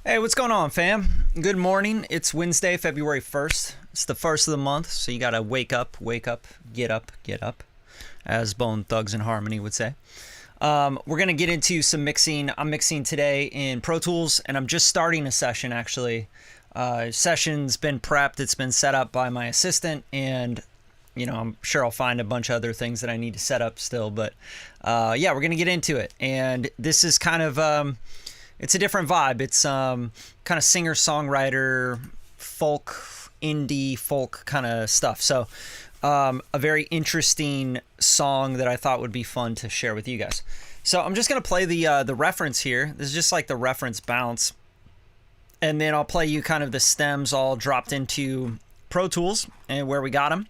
Hey, what's going on, fam? Good morning. It's Wednesday, February 1st. It's the first of the month, so you gotta wake up, get up, as Bone Thugs and Harmony would say. We're gonna get into some mixing. I'm mixing today in Pro Tools, and I'm just starting a session actually. Session's been prepped, it's been set up by my assistant, and I'm sure I'll find a bunch of other things that I need to set up still, but yeah, we're gonna get into it. And this is kind of it's a different vibe. It's kind of singer-songwriter, folk, indie folk kind of stuff. So a very interesting song that I thought would be fun to share with you guys. So I'm just going to play the reference here. This is just like the reference bounce. And then I'll play you kind of the stems all dropped into Pro Tools and where we got them.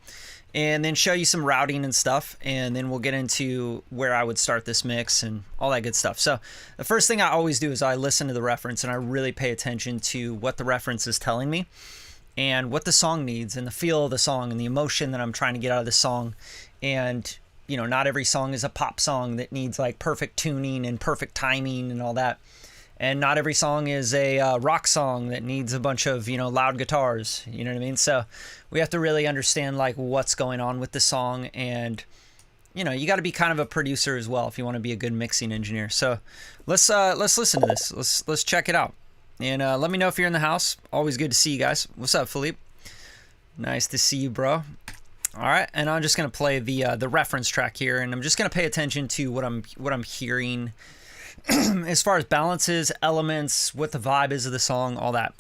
And then show you some routing and stuff, and then we'll get into where I would start this mix and all that good stuff. So the first thing I always do is I listen to the reference, and I really pay attention to what the reference is telling me and what the song needs and the feel of the song and the emotion that I'm trying to get out of the song. And not every song is a pop song that needs like perfect tuning and perfect timing and all that. And not every song is a rock song that needs a bunch of, loud guitars. You know what I mean? So we have to really understand like what's going on with the song. And, you got to be kind of a producer as well if you want to be a good mixing engineer. So let's listen to this. Let's check it out. And let me know if you're in the house. Always good to see you guys. What's up, Philippe? Nice to see you, bro. All right. And I'm just going to play the reference track here. And I'm just going to pay attention to what I'm hearing as far as balances, elements, what the vibe is of the song, all that.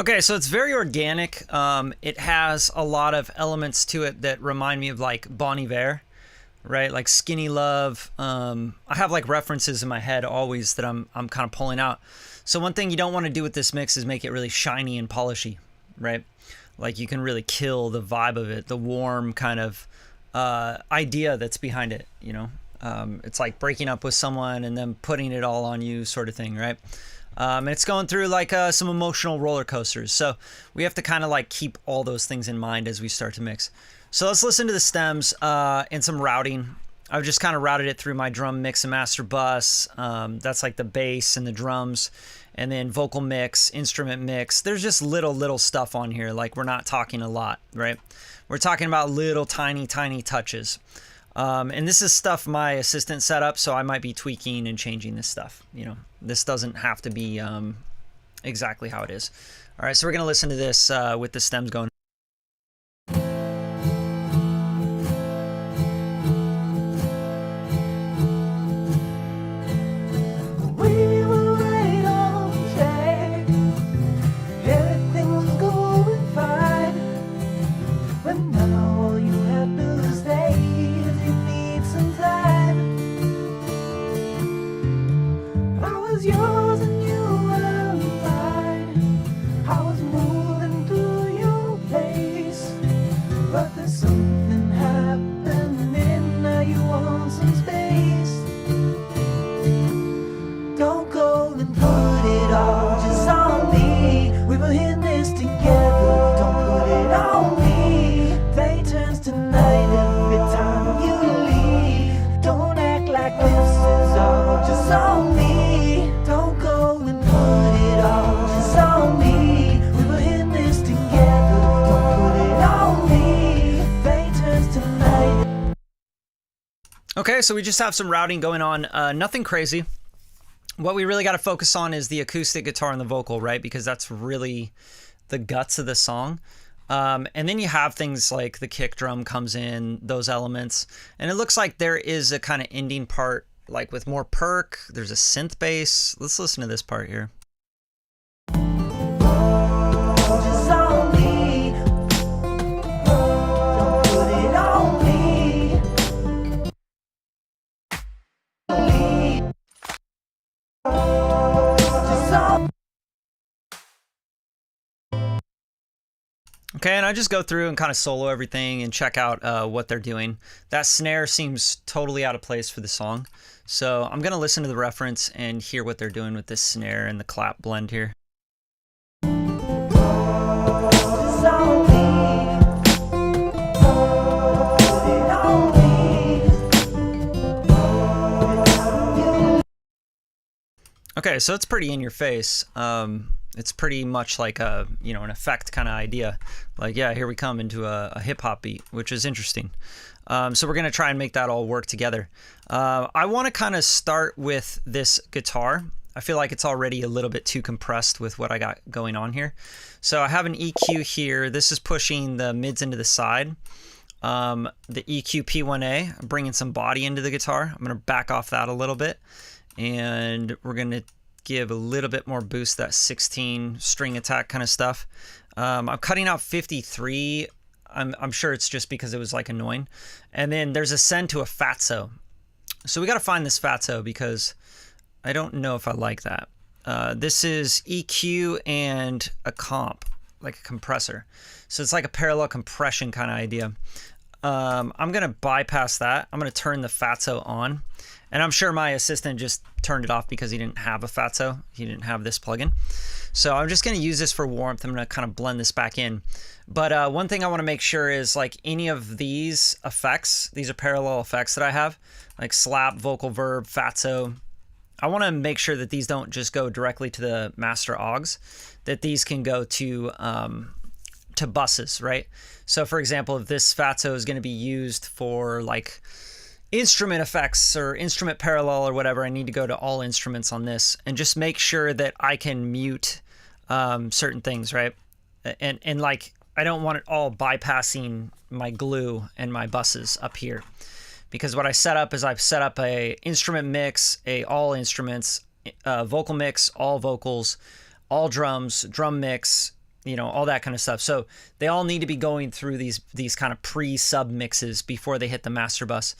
Okay, so it's very organic. It has a lot of elements to it that remind me of like Bon Iver, right? Like Skinny Love. I have like references in my head always that I'm kind of pulling out. So one thing you don't want to do with this mix is make it really shiny and polishy, right? Like you can really kill the vibe of it, the warm kind of idea that's behind it, It's like breaking up with someone and then putting it all on you sort of thing, right? It's going through like some emotional roller coasters. So we have to kind of like keep all those things in mind as we start to mix. So let's listen to the stems and some routing. I've just kind of routed it through my drum mix and master bus. That's like the bass and the drums, and then vocal mix, instrument mix. There's just little stuff on here. Like we're not talking a lot, right? We're talking about little tiny touches. And this is stuff my assistant set up, so I might be tweaking and changing this stuff. This doesn't have to be exactly how it is. All right, so we're going to listen to this with the stems going. But now all you have to say Something happening, now you want some space. Don't go and put it all just on me. We were in this together, don't put it on me. Fate turns tonight every time you leave. Don't act like this is all just on me. Don't go and put it all just on me. We were in this together, don't put it on me. Fate turns tonight. Okay, so we just have some routing going on. Nothing crazy. What we really got to focus on is the acoustic guitar and the vocal, right? Because that's really the guts of the song. And then you have things like the kick drum comes in, those elements. And it looks like there is a kind of ending part, like with more perk. There's a synth bass. Let's listen to this part here. Just on me. Don't put it on me. Just on. Okay, and I just go through and kind of solo everything and check out what they're doing. That snare seems totally out of place for the song. So I'm going to listen to the reference and hear what they're doing with this snare and the clap blend here. Just on me. Put it on me. Okay, so it's pretty in your face. It's pretty much like a, an effect kind of idea. Like, yeah, here we come into a hip hop beat, which is interesting. So we're going to try and make that all work together. I want to kind of start with this guitar. I feel like it's already a little bit too compressed with what I got going on here. So I have an EQ here. This is pushing the mids into the side. The EQ P1A, I'm bringing some body into the guitar. I'm going to back off that a little bit. And we're going to give a little bit more boost, that 16 string attack kind of stuff. I'm cutting out 53. I'm sure it's just because it was like annoying. And then there's a send to a fatso. So we got to find this fatso because I don't know if I like that. This is EQ and a comp, like a compressor. So it's like a parallel compression kind of idea. I'm going to bypass that. I'm going to turn the fatso on. And I'm sure my assistant just turned it off because he didn't have a fatso. He didn't have this plugin. So I'm just going to use this for warmth. I'm going to kind of blend this back in. But one thing I want to make sure is like any of these effects, these are parallel effects that I have, like slap, vocal verb, fatso. I want to make sure that these don't just go directly to the master augs, that these can go to buses, right? So for example, if this fatso is going to be used for like instrument effects or instrument parallel or whatever, I need to go to all instruments on this and just make sure that I can mute certain things, right? And like, I don't want it all bypassing my glue and my buses up here, because what I set up is I've set up a instrument mix, a all instruments, vocal mix, all vocals, all drums, drum mix, all that kind of stuff. So they all need to be going through these kind of pre-sub mixes before they hit the master bus.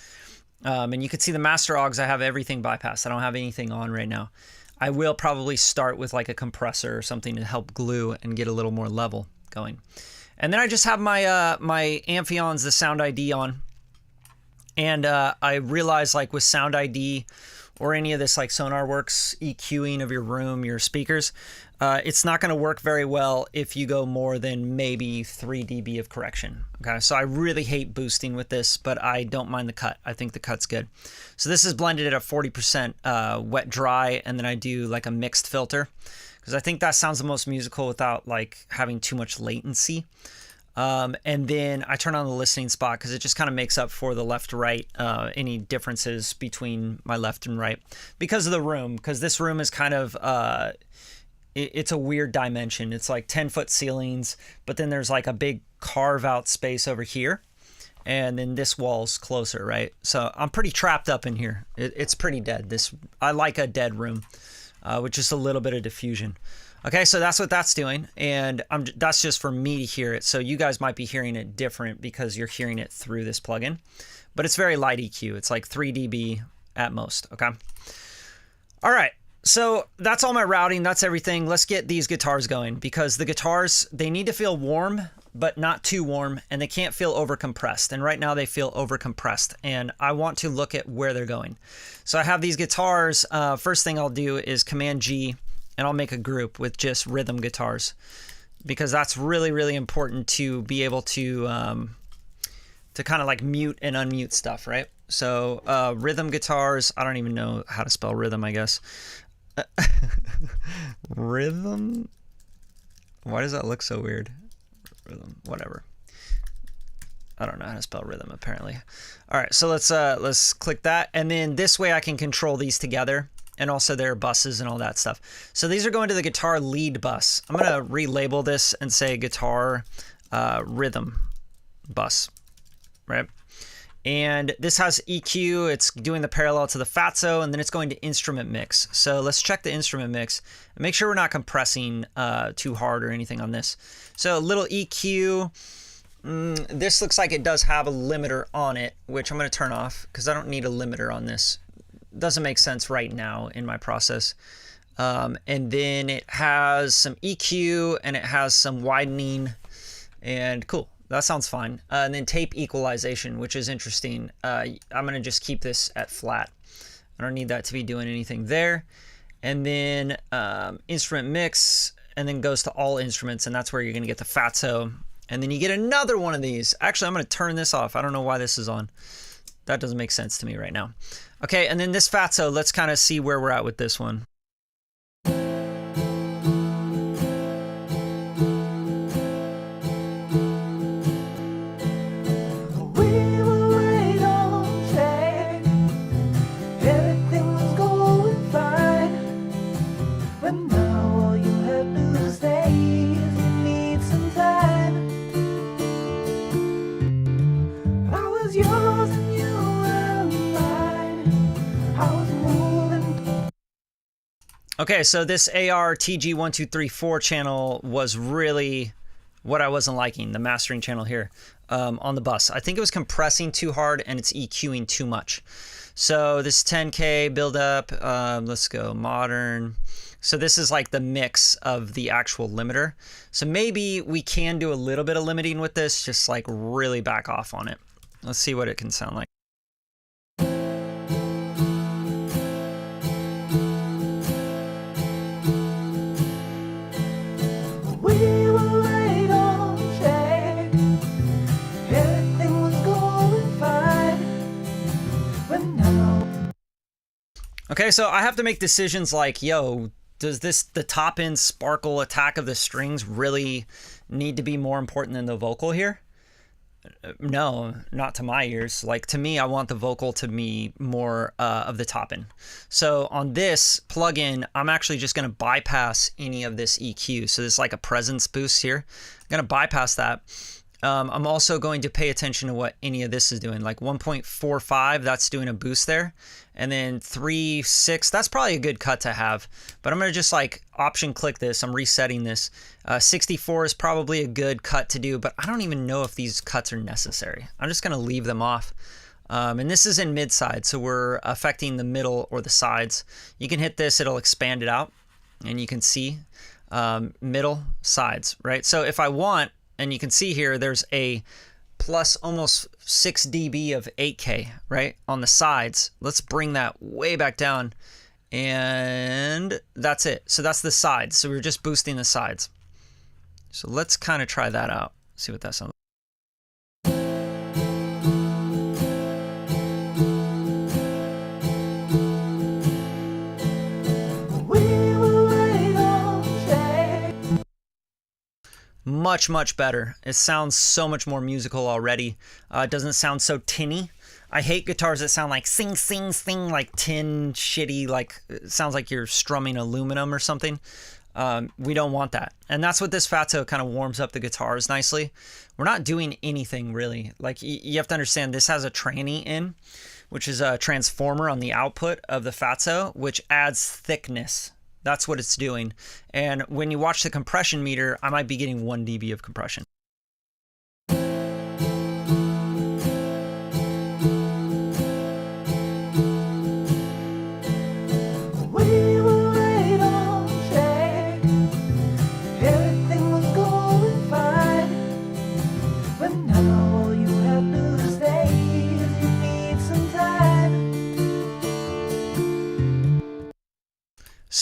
And you can see the master augs, I have everything bypassed. I don't have anything on right now. I will probably start with like a compressor or something to help glue and get a little more level going. And then I just have my my Amphion's, the Sound ID on. And I realize like with Sound ID or any of this like SonarWorks EQing of your room, your speakers, it's not going to work very well if you go more than maybe 3 dB of correction. Okay, so I really hate boosting with this, but I don't mind the cut. I think the cut's good. So this is blended at a 40% wet dry, and then I do like a mixed filter because I think that sounds the most musical without like having too much latency. And then I turn on the listening spot because it just kind of makes up for the left-right, any differences between my left and right because of the room, because this room is kind of, it's a weird dimension. It's like 10-foot ceilings, but then there's like a big carve-out space over here, and then this wall's closer, right? So I'm pretty trapped up in here. It's pretty dead. I like a dead room, with just a little bit of diffusion. Okay, so that's what that's doing, and that's just for me to hear it. So you guys might be hearing it different because you're hearing it through this plugin, but it's very light EQ. It's like 3 dB at most, okay? All right, so that's all my routing. That's everything. Let's get these guitars going because the guitars, they need to feel warm, but not too warm, and they can't feel overcompressed. And right now they feel overcompressed, and I want to look at where they're going. So I have these guitars. First thing I'll do is Command G, and I'll make a group with just rhythm guitars, because that's really, really important to be able to kind of like mute and unmute stuff, right? So rhythm guitars, I don't even know how to spell rhythm, I guess. Rhythm? Why does that look so weird? Rhythm, whatever. I don't know how to spell rhythm, apparently. All right, so let's click that, and then this way I can control these together, and also their buses and all that stuff. So these are going to the guitar lead bus. I'm gonna relabel this and say guitar rhythm bus, right? And this has EQ, it's doing the parallel to the Fatso, and then it's going to instrument mix. So let's check the instrument mix and make sure we're not compressing too hard or anything on this. So a little EQ. This looks like it does have a limiter on it, which I'm going to turn off because I don't need a limiter on this. Doesn't make sense right now in my process. And then it has some EQ and it has some widening, and cool. That sounds fine. And then tape equalization, which is interesting. I'm going to just keep this at flat. I don't need that to be doing anything there. And then instrument mix, and then goes to all instruments, and that's where you're going to get the Fatso. And then you get another one of these. Actually, I'm going to turn this off. I don't know why this is on. That doesn't make sense to me right now. Okay, and then this Fatso, let's kind of see where we're at with this one. Okay, so this ARTG1234 channel was really what I wasn't liking, the mastering channel here on the bus. I think it was compressing too hard and it's EQing too much. So this 10K build up, let's go modern. So this is like the mix of the actual limiter. So maybe we can do a little bit of limiting with this, just like really back off on it. Let's see what it can sound like. Okay, so I have to make decisions like, yo, does the top end sparkle attack of the strings really need to be more important than the vocal here? No, not to my ears. Like, to me, I want the vocal to be more of the top end. So on this plugin, I'm actually just going to bypass any of this EQ. So there's like a presence boost here. I'm going to bypass that. I'm also going to pay attention to what any of this is doing. Like 1.45, that's doing a boost there. And then 3.6, that's probably a good cut to have. But I'm going to just like option click this. I'm resetting this. 64 is probably a good cut to do, but I don't even know if these cuts are necessary. I'm just going to leave them off. And this is in mid side, so we're affecting the middle or the sides. You can hit this, it'll expand it out, and you can see middle, sides, right? So if I want, and you can see here, there's a plus almost 6 dB of 8K, right, on the sides. Let's bring that way back down, and that's it. So that's the sides. So we're just boosting the sides. So let's kind of try that out, see what that sounds like. Much, much better. It sounds so much more musical already. It doesn't sound so tinny. I hate guitars that sound like sing, sing, sing, like tin, shitty, like it sounds like you're strumming aluminum or something. We don't want that. And that's what this Fatso kind of warms up the guitars nicely. We're not doing anything really. Like you have to understand this has a tranny in, which is a transformer on the output of the Fatso, which adds thickness. That's what it's doing. And when you watch the compression meter, I might be getting 1 dB of compression.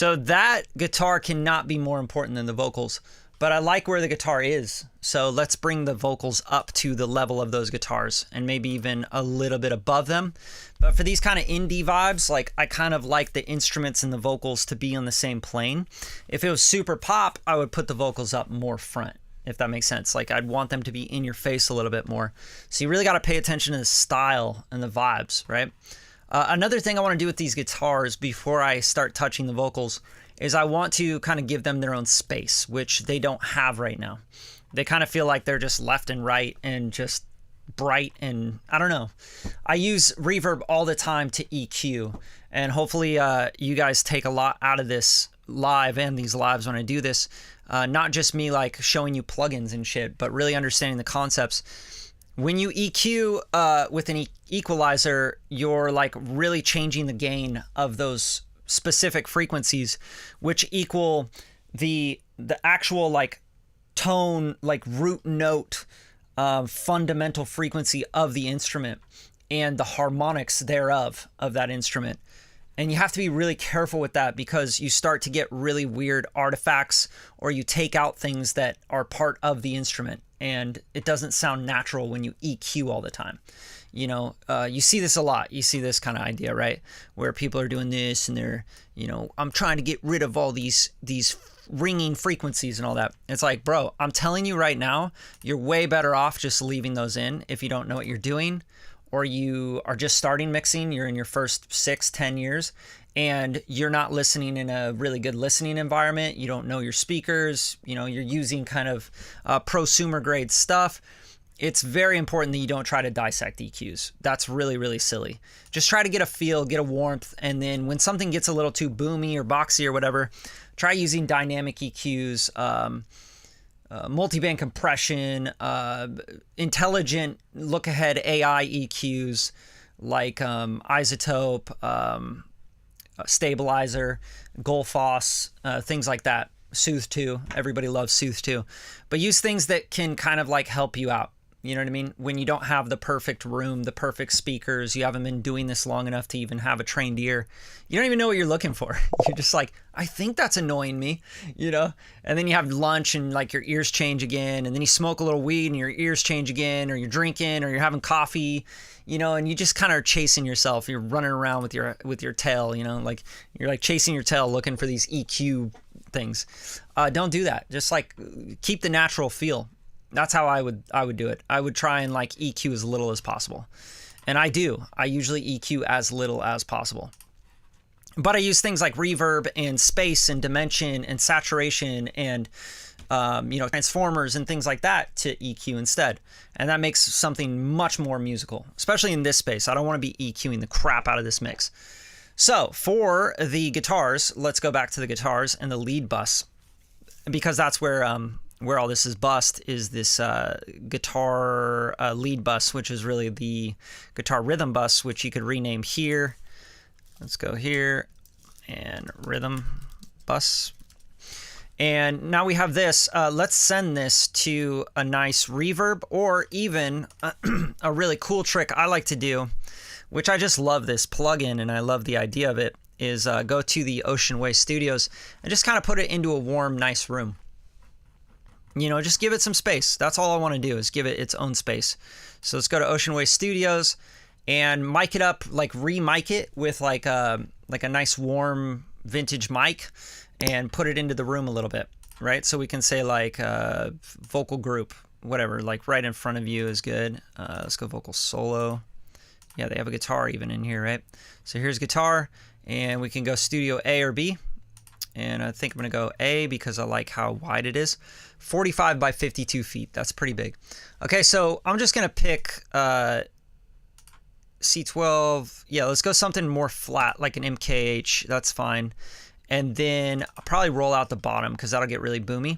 So that guitar cannot be more important than the vocals, but I like where the guitar is. So let's bring the vocals up to the level of those guitars and maybe even a little bit above them. But for these kind of indie vibes, like I kind of like the instruments and the vocals to be on the same plane. If it was super pop, I would put the vocals up more front, if that makes sense. Like I'd want them to be in your face a little bit more. So you really got to pay attention to the style and the vibes, right? Another thing I want to do with these guitars before I start touching the vocals is I want to kind of give them their own space, which they don't have right now. They kind of feel like they're just left and right and just bright, and I don't know. I use reverb all the time to EQ, and hopefully you guys take a lot out of this live and these lives when I do this. Not just me like showing you plugins and shit, but really understanding the concepts. When you EQ with an equalizer, you're like really changing the gain of those specific frequencies, which equal the actual like tone, like root note, fundamental frequency of the instrument and the harmonics thereof of that instrument. And you have to be really careful with that because you start to get really weird artifacts, or you take out things that are part of the instrument, and it doesn't sound natural when you EQ all the time. You know, you see this a lot. You see this kind of idea, right? Where people are doing this and they're, you know, I'm trying to get rid of all these ringing frequencies and all that. It's like, bro, I'm telling you right now, you're way better off just leaving those in if you don't know what you're doing, or you are just starting mixing, you're in your first 6-10 years, and you're not listening in a really good listening environment. You don't know your speakers, you know, you're using kind of prosumer grade stuff. It's very important that you don't try to dissect EQs. That's really, really silly. Just try to get a feel, get a warmth, and then when something gets a little too boomy or boxy or whatever, try using dynamic EQs, multiband compression, intelligent look-ahead AI EQs like Isotope, Stabilizer, Gullfoss, things like that. Soothe 2. Everybody loves Soothe 2. But use things that can kind of like help you out. You know what I mean? When you don't have the perfect room, the perfect speakers, you haven't been doing this long enough to even have a trained ear, you don't even know what you're looking for. You're just like, I think that's annoying me, you know? And then you have lunch and like your ears change again, and then you smoke a little weed and your ears change again, or you're drinking or you're having coffee, you know, and you just kind of are chasing yourself. You're running around with your tail, you know, like you're like chasing your tail looking for these EQ things. Don't do that. Just like keep the natural feel. That's how I would do it. I would try and like EQ as little as possible. And I do. I usually EQ as little as possible. But I use things like reverb and space and dimension and saturation and you know, transformers and things like that to EQ instead. And that makes something much more musical, especially in this space. I don't want to be EQing the crap out of this mix. So for the guitars, let's go back to the guitars and the lead bus, because that's where all this is bust, is this guitar lead bus, which is really the guitar rhythm bus, which you could rename here. Let's go here and rhythm bus. And now we have this. Let's send this to a nice reverb, or even a really cool trick I like to do, which I just love this plugin and I love the idea of it, is go to the Ocean Way Studios and just kind of put it into a warm, nice room. You know, just give it some space. That's all I want to do, is give it its own space. So let's go to Ocean Way Studios and mic it up, like re-mic it with like a nice warm vintage mic, and put it into the room a little bit, right? So we can say like vocal group, whatever, like right in front of you is good. Let's go vocal solo. Yeah, they have a guitar even in here, right? So here's guitar, and we can go studio A or B. And I think I'm going to go A because I like how wide it is. 45 by 52 feet. That's pretty big. Okay, so I'm just going to pick C12. Yeah, let's go something more flat, like an MKH. That's fine. And then I'll probably roll out the bottom because that'll get really boomy.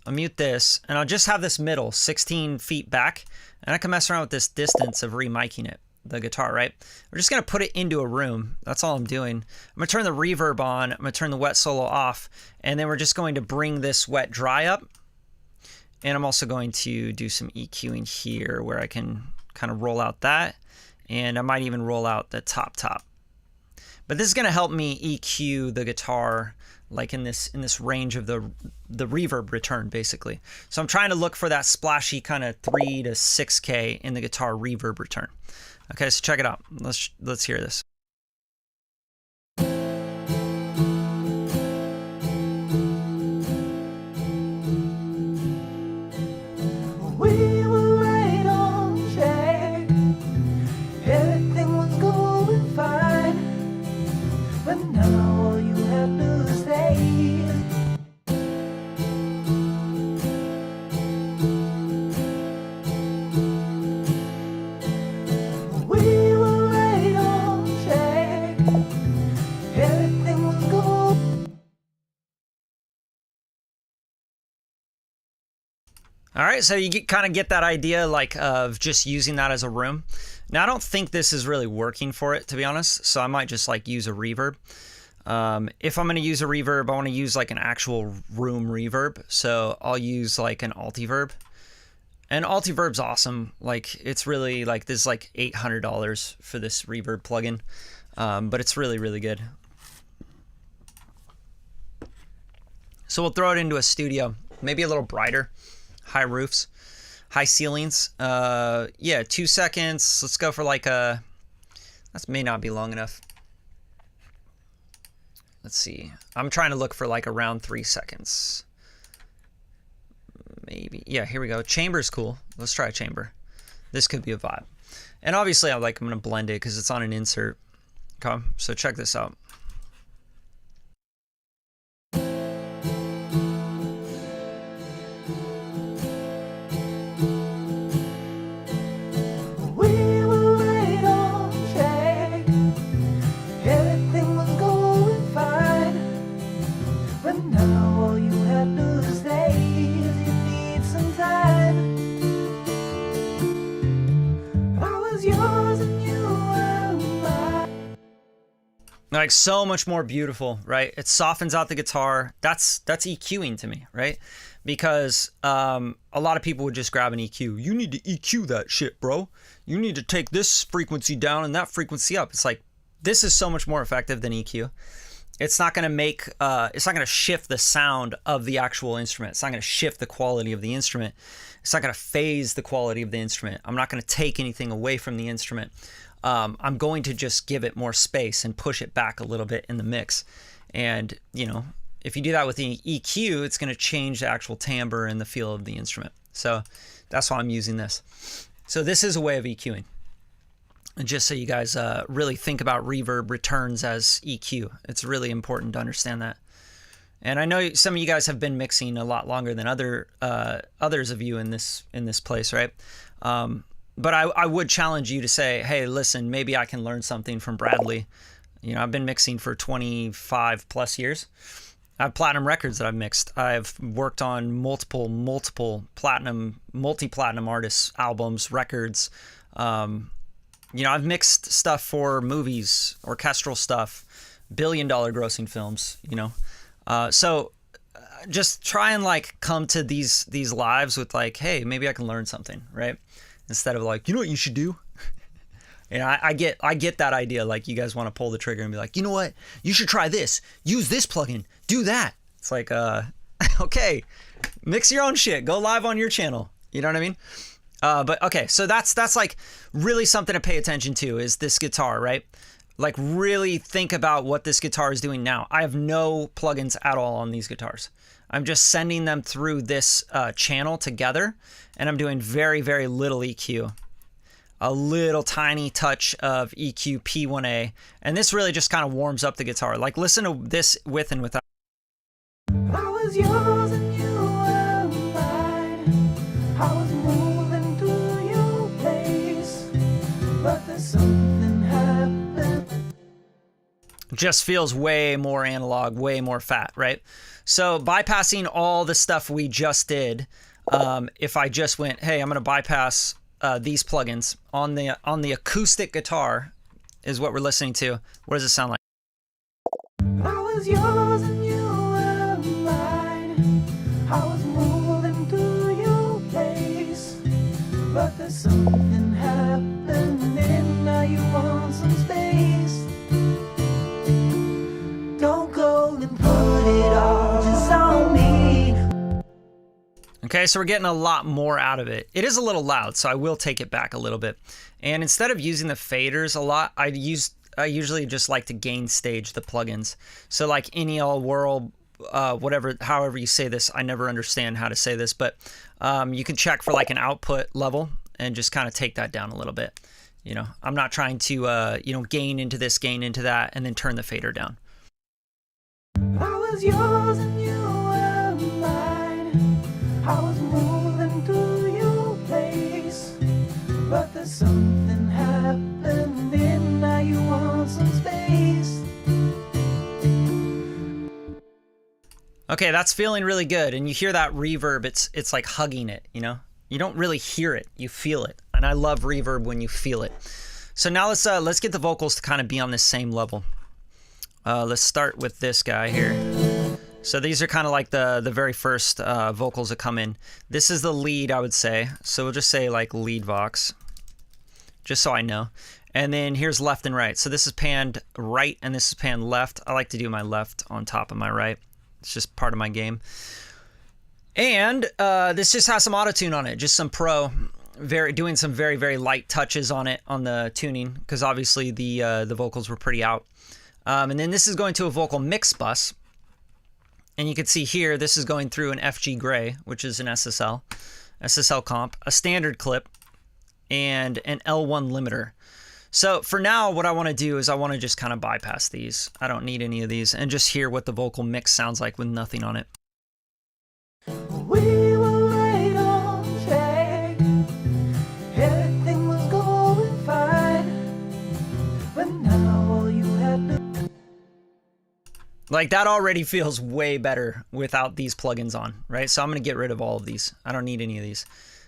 I'll mute this, and I'll just have this middle 16 feet back. And I can mess around with this distance of remiking it, the guitar, right? We're just going to put it into a room. That's all I'm doing. I'm going to turn the reverb on. I'm going to turn the wet solo off. And then we're just going to bring this wet dry up. And I'm also going to do some EQing here where I can kind of roll out that. And I might even roll out the top. But this is going to help me EQ the guitar like in this range of the reverb return, basically. So I'm trying to look for that splashy kind of 3 to 6K in the guitar reverb return. Okay, so check it out. Let's hear this. We were right on track. Everything was going fine. But now all you have to say we were right on track. Everything was going. All right, so you kind of get that idea like of just using that as a room. Now I don't think this is really working for it, to be honest, so I might just like use a reverb. If I'm going to use a reverb, I want to use like an actual room reverb, so I'll use like an Altiverb. And Altiverb's awesome. Like it's really like this is like $800 for this reverb plugin, but it's really, really good. So we'll throw it into a studio, maybe a little brighter. High roofs, high ceilings. Yeah, 2 seconds. Let's go for like that may not be long enough. Let's see. I'm trying to look for like around 3 seconds. Maybe. Yeah, here we go. Chamber's cool. Let's try a chamber. This could be a vibe. And obviously I'm going to blend it because it's on an insert. Okay, so check this out. Like so much more beautiful, right? It softens out the guitar. That's EQing to me, right? Because a lot of people would just grab an EQ. You need to EQ that shit, bro. You need to take this frequency down and that frequency up. It's like, this is so much more effective than EQ. It's not going to make, it's not going to shift the sound of the actual instrument. It's not going to shift the quality of the instrument. It's not going to phase the quality of the instrument. I'm not going to take anything away from the instrument. I'm going to just give it more space and push it back a little bit in the mix. And, you know, if you do that with the EQ, it's going to change the actual timbre and the feel of the instrument. So that's why I'm using this. So this is a way of EQing. And just so you guys really think about reverb returns as EQ. It's really important to understand that. And I know some of you guys have been mixing a lot longer than others of you in this place, right? But I would challenge you to say, hey, listen, maybe I can learn something from Bradley. You know, I've been mixing for 25 plus years. I have platinum records that I've mixed. I've worked on multiple platinum, multi-platinum artists, albums, records. You know, I've mixed stuff for movies, orchestral stuff, billion-dollar grossing films, you know. So just try and like come to these lives with like, hey, maybe I can learn something, right? Instead of like, you know what you should do? And I get that idea. Like you guys want to pull the trigger and be like, you know what? You should try this. Use this plugin. Do that. It's like, okay, mix your own shit. Go live on your channel. You know what I mean? But okay, so that's like really something to pay attention to is this guitar, right? Like really think about what this guitar is doing now. I have no plugins at all on these guitars. I'm just sending them through this channel together, and I'm doing very, very little EQ. A little tiny touch of EQ P1A, and this really just kind of warms up the guitar. Like listen to this with and without. I was yours and you were mine. I was moving to your place, but there's something happened. Just feels way more analog, way more fat, right? So bypassing all the stuff we just did, if I just went, hey, I'm going to bypass these plugins on the acoustic guitar is what we're listening to. What does it sound like? I was yours and you were mine. I was moving to your place, but there's something happening. Now you want some space. Okay, so we're getting a lot more out of it. It is a little loud, so I will take it back a little bit. And instead of using the faders a lot, I usually just like to gain stage the plugins. So like any all world, whatever, however you say this, I never understand how to say this, but you can check for like an output level and just kind of take that down a little bit. You know, I'm not trying to, gain into this, gain into that, and then turn the fader down. I was yours and you were mine. I was moving to your place, but there's something happening now. You want some space. Okay, that's feeling really good, and you hear that reverb. It's like hugging it. You know, you don't really hear it, you feel it, and I love reverb when you feel it. So now let's get the vocals to kind of be on the same level. Let's start with this guy here. So these are kind of like the very first vocals that come in. This is the lead, I would say. So we'll just say like lead vox, just so I know. And then here's left and right. So this is panned right and this is panned left. I like to do my left on top of my right. It's just part of my game. And this just has some auto-tune on it, just some pro, doing some very, very light touches on it on the tuning, because obviously the vocals were pretty out. And then this is going to a vocal mix bus. And you can see here, this is going through an FG Gray, which is an SSL comp, a standard clip, and an L1 limiter. So for now, what I want to do is I want to just kind of bypass these. I don't need any of these, and just hear what the vocal mix sounds like with nothing on it. We were right on track. Everything was going fine. But now all you had to... Like, that already feels way better without these plugins on, right? So I'm going to get rid of all of these. I don't need any of these.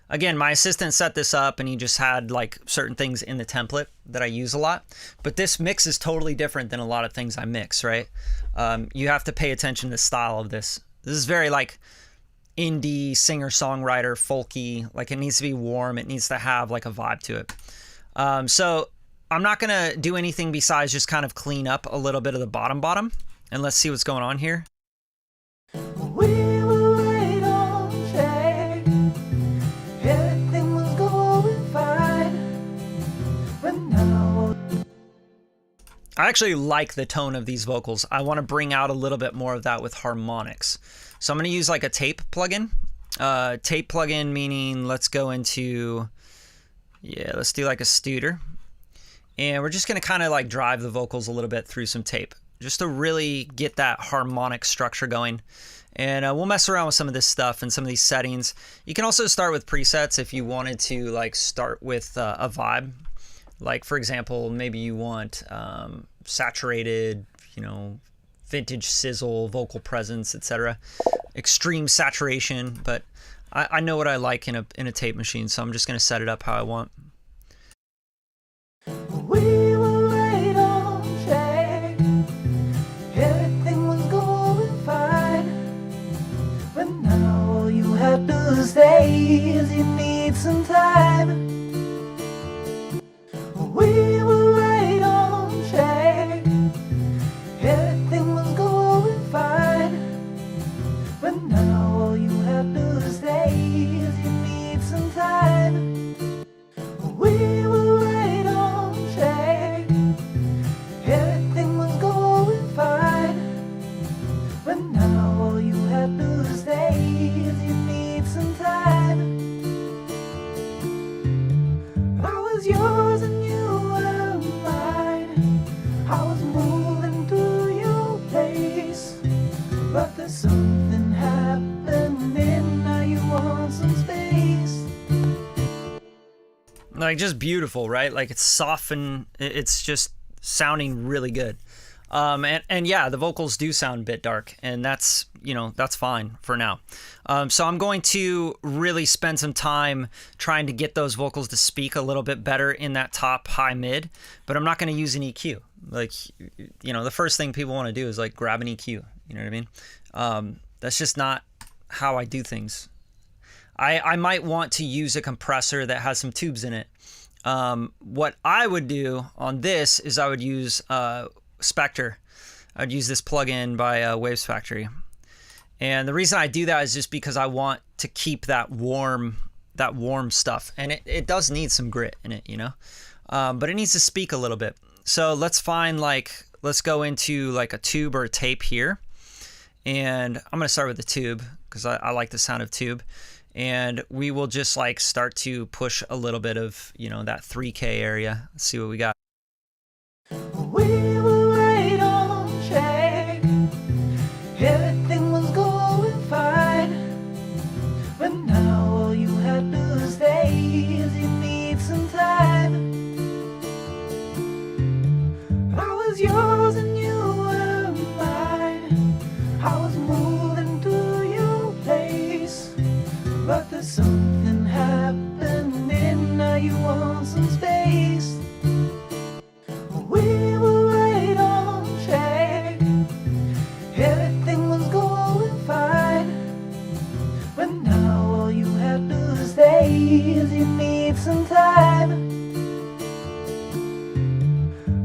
Again, my assistant set this up and he just had like certain things in the template that I use a lot. But this mix is totally different than a lot of things I mix, right? You have to pay attention to the style of this. This is very like indie, singer-songwriter, folky. Like, it needs to be warm. It needs to have like a vibe to it. So I'm not going to do anything besides just kind of clean up a little bit of the bottom. And let's see what's going on here. We were right on track. Everything was going fine. But now... I actually like the tone of these vocals. I want to bring out a little bit more of that with harmonics. So I'm going to use like a tape plugin. Tape plugin meaning let's go into, let's do like a Studer. And we're just going to kind of like drive the vocals a little bit through some tape, just to really get that harmonic structure going. And we'll mess around with some of this stuff and some of these settings. You can also start with presets if you wanted to like start with a vibe. Like, for example, maybe you want saturated, vintage sizzle, vocal presence, etc. Extreme saturation, but I know what I like in a tape machine, so I'm just going to set it up how I want. We were right on track. Everything was going fine. But now all you have to say is you need some time. We were right on track. Everything was going fine. But now all you have to say is you need some time. We were right on track. Everything was going fine. But now all you have to say is you need some time. I was yours and you were mine. I was moving to your place, but there's something happening now. You want some space. Like, just beautiful, right? Like, it's soft and it's just sounding really good. And yeah, the vocals do sound a bit dark, and that's fine for now. So I'm going to really spend some time trying to get those vocals to speak a little bit better in that top high mid, but I'm not going to use an EQ. Like, the first thing people want to do is like grab an EQ. You know what I mean? That's just not how I do things. I might want to use a compressor that has some tubes in it. What I would do on this is I would use Spectre. I'd use this plugin by Waves Factory. And the reason I do that is just because I want to keep that warm stuff. And it does need some grit in it, you know? But it needs to speak a little bit. So let's go into like a tube or a tape here. And I'm going to start with the tube because I like the sound of tube. And we will just like start to push a little bit of, you know, that 3K area. Let's see what we got. We were right on track. Everything was going fine. But now all you had to say is you need some time. I was yours and you were mine. I was moving to your place. But there's something happening, now you want some space. We were right on track. Everything was going fine. But now all you have to say is you need some time.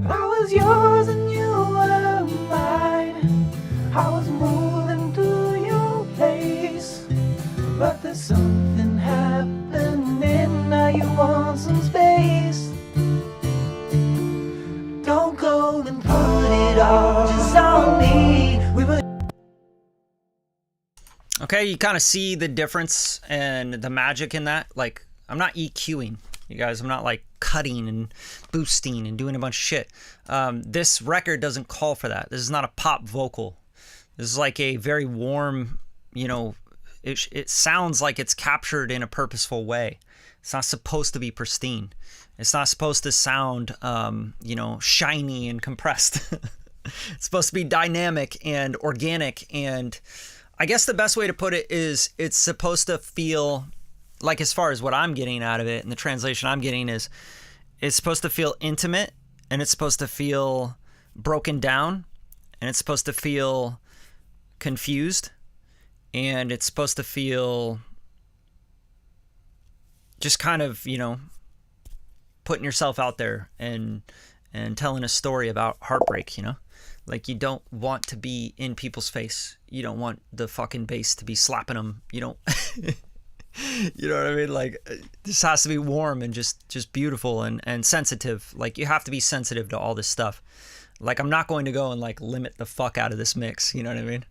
I was yours and you were mine. I was moving to your place. But there's something happening, now you want some space. Don't go and put it all just on me. We were Okay, you kind of see the difference and the magic in that. Like, I'm not EQing, you guys. I'm not like cutting and boosting and doing a bunch of shit. This record doesn't call for that. This is not a pop vocal. This is like a very warm, you know, it sounds like it's captured in a purposeful way. It's not supposed to be pristine. It's not supposed to sound, you know, shiny and compressed. It's supposed to be dynamic and organic. And I guess the best way to put it is it's supposed to feel like, as far as what I'm getting out of it and the translation I'm getting is, it's supposed to feel intimate, and it's supposed to feel broken down, and it's supposed to feel confused, and it's supposed to feel just kind of, you know, putting yourself out there and telling a story about heartbreak, you know? Like, you don't want to be in people's face. You don't want the fucking bass to be slapping them. You don't, you know what I mean? Like, this has to be warm and just beautiful and sensitive. Like, you have to be sensitive to all this stuff. Like, I'm not going to go and like limit the fuck out of this mix. You know what I mean?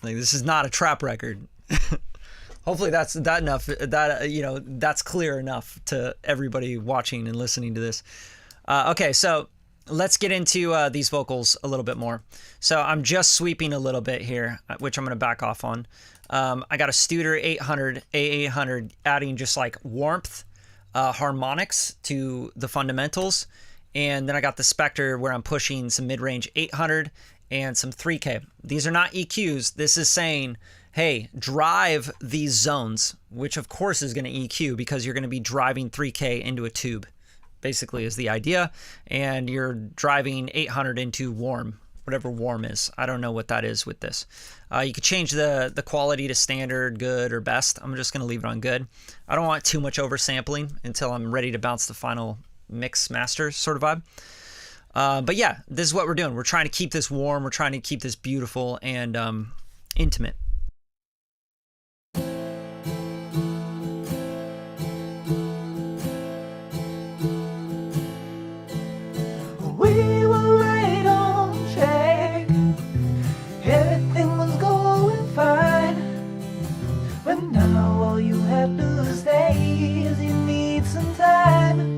Like, this is not a trap record. Hopefully that's you know, that's clear enough to everybody watching and listening to this. Okay, so let's get into these vocals a little bit more. So I'm just sweeping a little bit here, which I'm going to back off on. I got a Studer 800, A800, adding just like warmth, harmonics to the fundamentals. And then I got the Spectre where I'm pushing some mid-range 800 and some 3K. These are not EQs. This is saying, hey, drive these zones, which of course is going to EQ because you're going to be driving 3K into a tube, basically is the idea. And you're driving 800 into warm, whatever warm is. I don't know what that is with this. You could change the quality to standard, good, or best. I'm just going to leave it on good. I don't want too much oversampling until I'm ready to bounce the final mix master sort of vibe. But yeah, this is what we're doing. We're trying to keep this warm. We're trying to keep this beautiful and intimate. We were right on track. Everything was going fine. But now all you have to say is you need some time.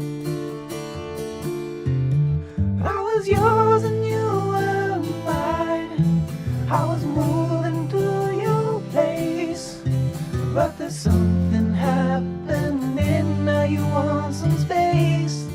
I was yours and you were mine. I was moving to your place. But there's something happening, now you want some space.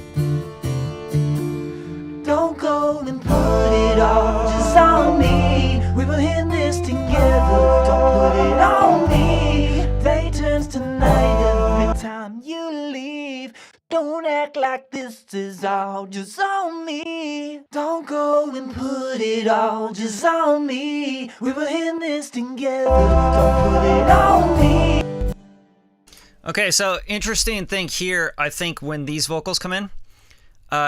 Don't go and put it all just on me. We were in this together, don't put it on me. Day turns to night every time you leave. Don't act like this is all just on me. Don't go and put it all just on me. We were in this together, don't put it on me. Okay, so interesting thing here, I think when these vocals come in,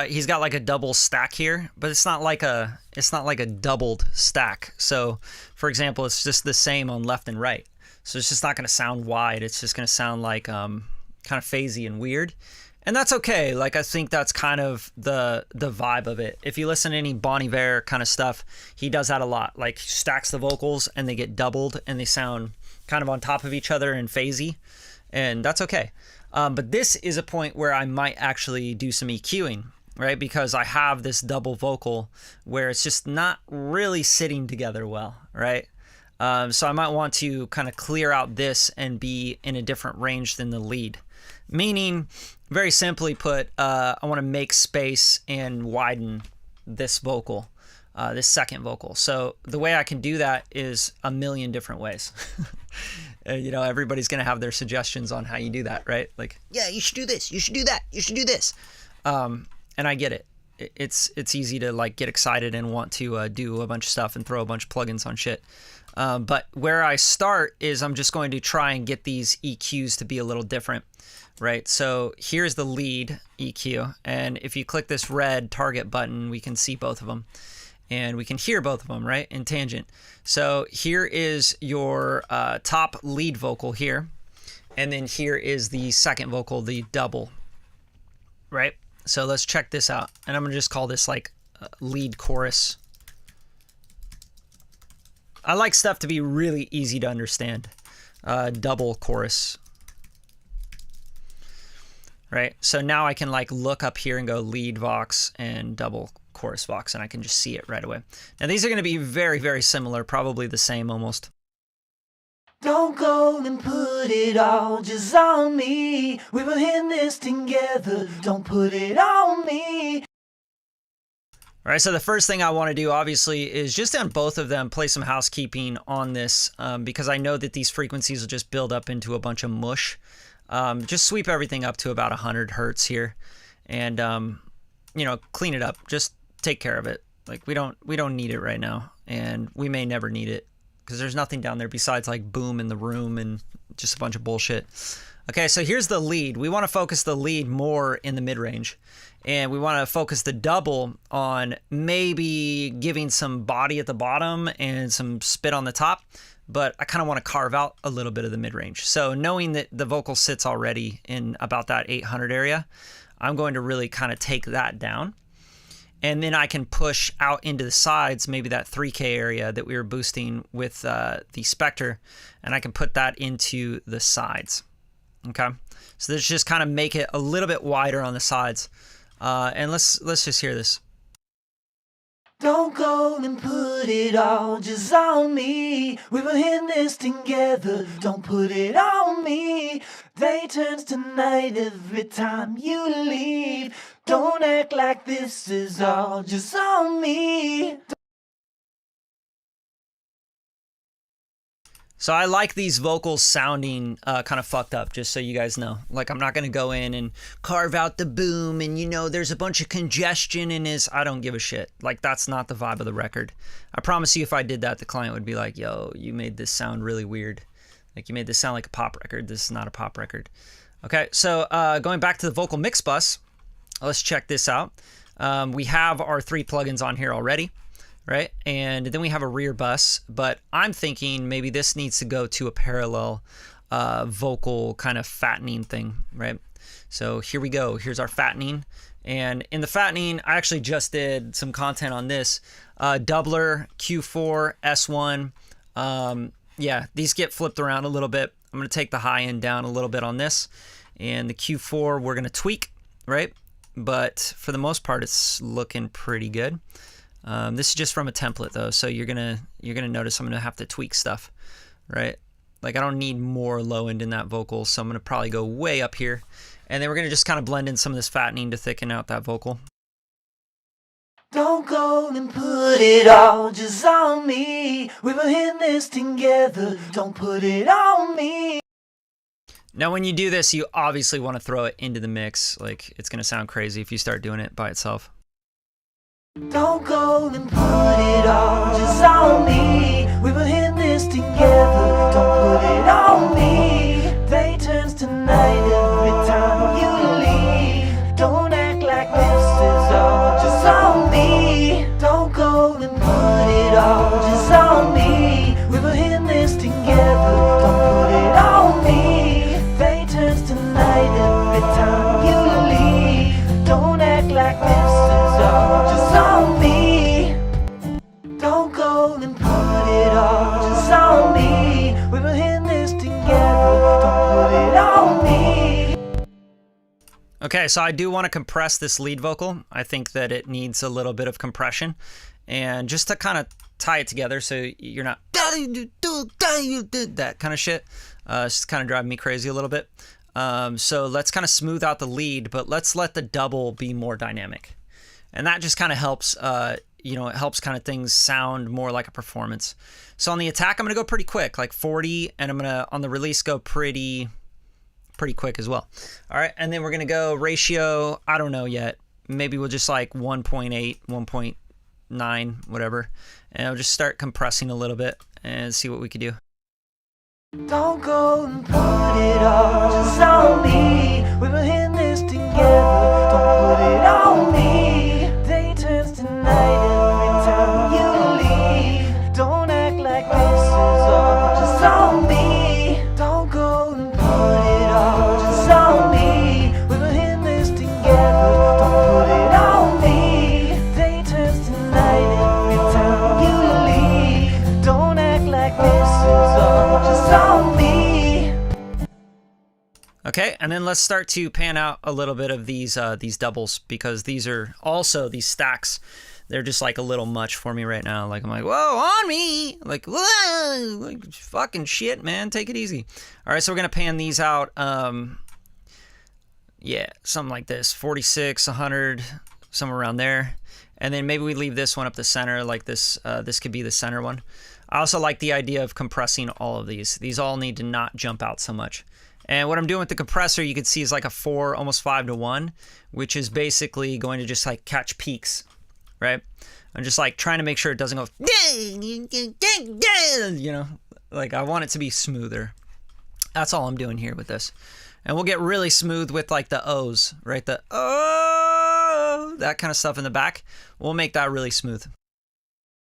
he's got like a double stack here, but it's not like a doubled stack. So, for example, it's just the same on left and right. So it's just not going to sound wide. It's just going to sound like kind of phasey and weird. And that's okay. Like, I think that's kind of the vibe of it. If you listen to any Bon Iver kind of stuff, he does that a lot. Like, he stacks the vocals and they get doubled and they sound kind of on top of each other and phasey. And that's okay. But this is a point where I might actually do some EQing, right? Because I have this double vocal where it's just not really sitting together well, right? So I might want to kind of clear out this and be in a different range than the lead. Meaning, very simply put, I want to make space and widen this vocal, this second vocal. So the way I can do that is a million different ways. You know, everybody's going to have their suggestions on how you do that, right? Like, yeah, you should do this, you should do that, you should do this. And I get it. It's easy to like get excited and want to do a bunch of stuff and throw a bunch of plugins on shit. But where I start is I'm just going to try and get these EQs to be a little different, right? So here's the lead EQ. And if you click this red target button, we can see both of them. And we can hear both of them, right, in tangent. So here is your top lead vocal here. And then here is the second vocal, the double, right? So let's check this out. And I'm going to just call this like lead chorus. I like stuff to be really easy to understand. Double chorus. Right? So now I can like look up here and go lead vox and double chorus vox, and I can just see it right away. Now these are going to be very, very similar, probably the same almost. Don't go and put it all just on me. We were in this together. Don't put it on me. All right, so the first thing I want to do, obviously, is just on both of them, play some housekeeping on this, because I know that these frequencies will just build up into a bunch of mush. Just sweep everything up to about 100 hertz here, and you know, clean it up. Just take care of it. Like, we don't need it right now, and we may never need it because there's nothing down there besides like boom in the room and just a bunch of bullshit. Okay, so here's the lead. We want to focus the lead more in the mid-range, and we want to focus the double on maybe giving some body at the bottom and some spit on the top, but I kind of want to carve out a little bit of the mid-range. So knowing that the vocal sits already in about that 800 area, I'm going to really kind of take that down. And then I can push out into the sides, maybe that 3K area that we were boosting with the Spectre, and I can put that into the sides. Okay, so let's just kind of make it a little bit wider on the sides, and let's just hear this. Don't go and put it all just on me. We were in this together. Don't put it on me. Day turns to night every time you leave. Don't act like this is all just on me. So I like these vocals sounding kind of fucked up, just so you guys know. Like, I'm not going to go in and carve out the boom and, you know, there's a bunch of congestion in his... I don't give a shit. Like, that's not the vibe of the record. I promise you if I did that, the client would be like, yo, you made this sound really weird. Like, you made this sound like a pop record. This is not a pop record. Okay, so going back to the vocal mix bus, let's check this out. We have our 3 plugins on here already. Right? And then we have a rear bus, but I'm thinking maybe this needs to go to a parallel vocal kind of fattening thing, right? So here we go. Here's our fattening. And in the fattening, I actually just did some content on this. Doubler, Q4, S1. Yeah, these get flipped around a little bit. I'm going to take the high end down a little bit on this. And the Q4, we're going to tweak, right? But for the most part, it's looking pretty good. This is just from a template though, so you're gonna notice I'm gonna have to tweak stuff, right? Like, I don't need more low end in that vocal, so I'm gonna probably go way up here, and then we're gonna just kind of blend in some of this fattening to thicken out that vocal. Don't go and put it all just on me. We were in this together. Don't put it on me. Now, when you do this, you obviously want to throw it into the mix. Like, it's gonna sound crazy if you start doing it by itself. Don't go and put it all just on me. We were in this together. Don't put it on me. Day turns to night every time you leave. Don't act like this is Okay, so I do want to compress this lead vocal. I think that it needs a little bit of compression. And just to kind of tie it together so you're not that kind of shit. It's just kind of driving me crazy a little bit. So let's kind of smooth out the lead, but let's let the double be more dynamic. And that just kind of helps, you know, it helps kind of things sound more like a performance. So on the attack, I'm going to go pretty quick, like 40, and I'm going to, on the release, go pretty quick as well. All right, and then we're going to go ratio, I don't know yet. Maybe we'll just like 1.8, 1.9, whatever. And I'll just start compressing a little bit and see what we could do. Don't go and put it all just on me. We've been in this together. Don't put it on me. Day turns to night every time you leave. Don't act like this is all just on me. Don't go and put it all just on me. We've been in this together. Don't put it on me. Day turns to night every time you leave. Don't act like this is all just on me. Okay, and then let's start to pan out a little bit of these doubles, because these are also these stacks. They're just like a little much for me right now. Like I'm like, whoa, on me, like whoa, like fucking shit, man, take it easy. All right, so we're gonna pan these out. Yeah, something like this, 46, 100, somewhere around there, and then maybe we leave this one up the center, like this. This could be the center one. I also like the idea of compressing all of these. These all need to not jump out so much. And what I'm doing with the compressor, you can see, is like a 4, almost 5 to 1, which is basically going to just like catch peaks, right? I'm just like trying to make sure it doesn't go, you know, like I want it to be smoother. That's all I'm doing here with this. And we'll get really smooth with like the O's, right? The oh, that kind of stuff in the back. We'll make that really smooth.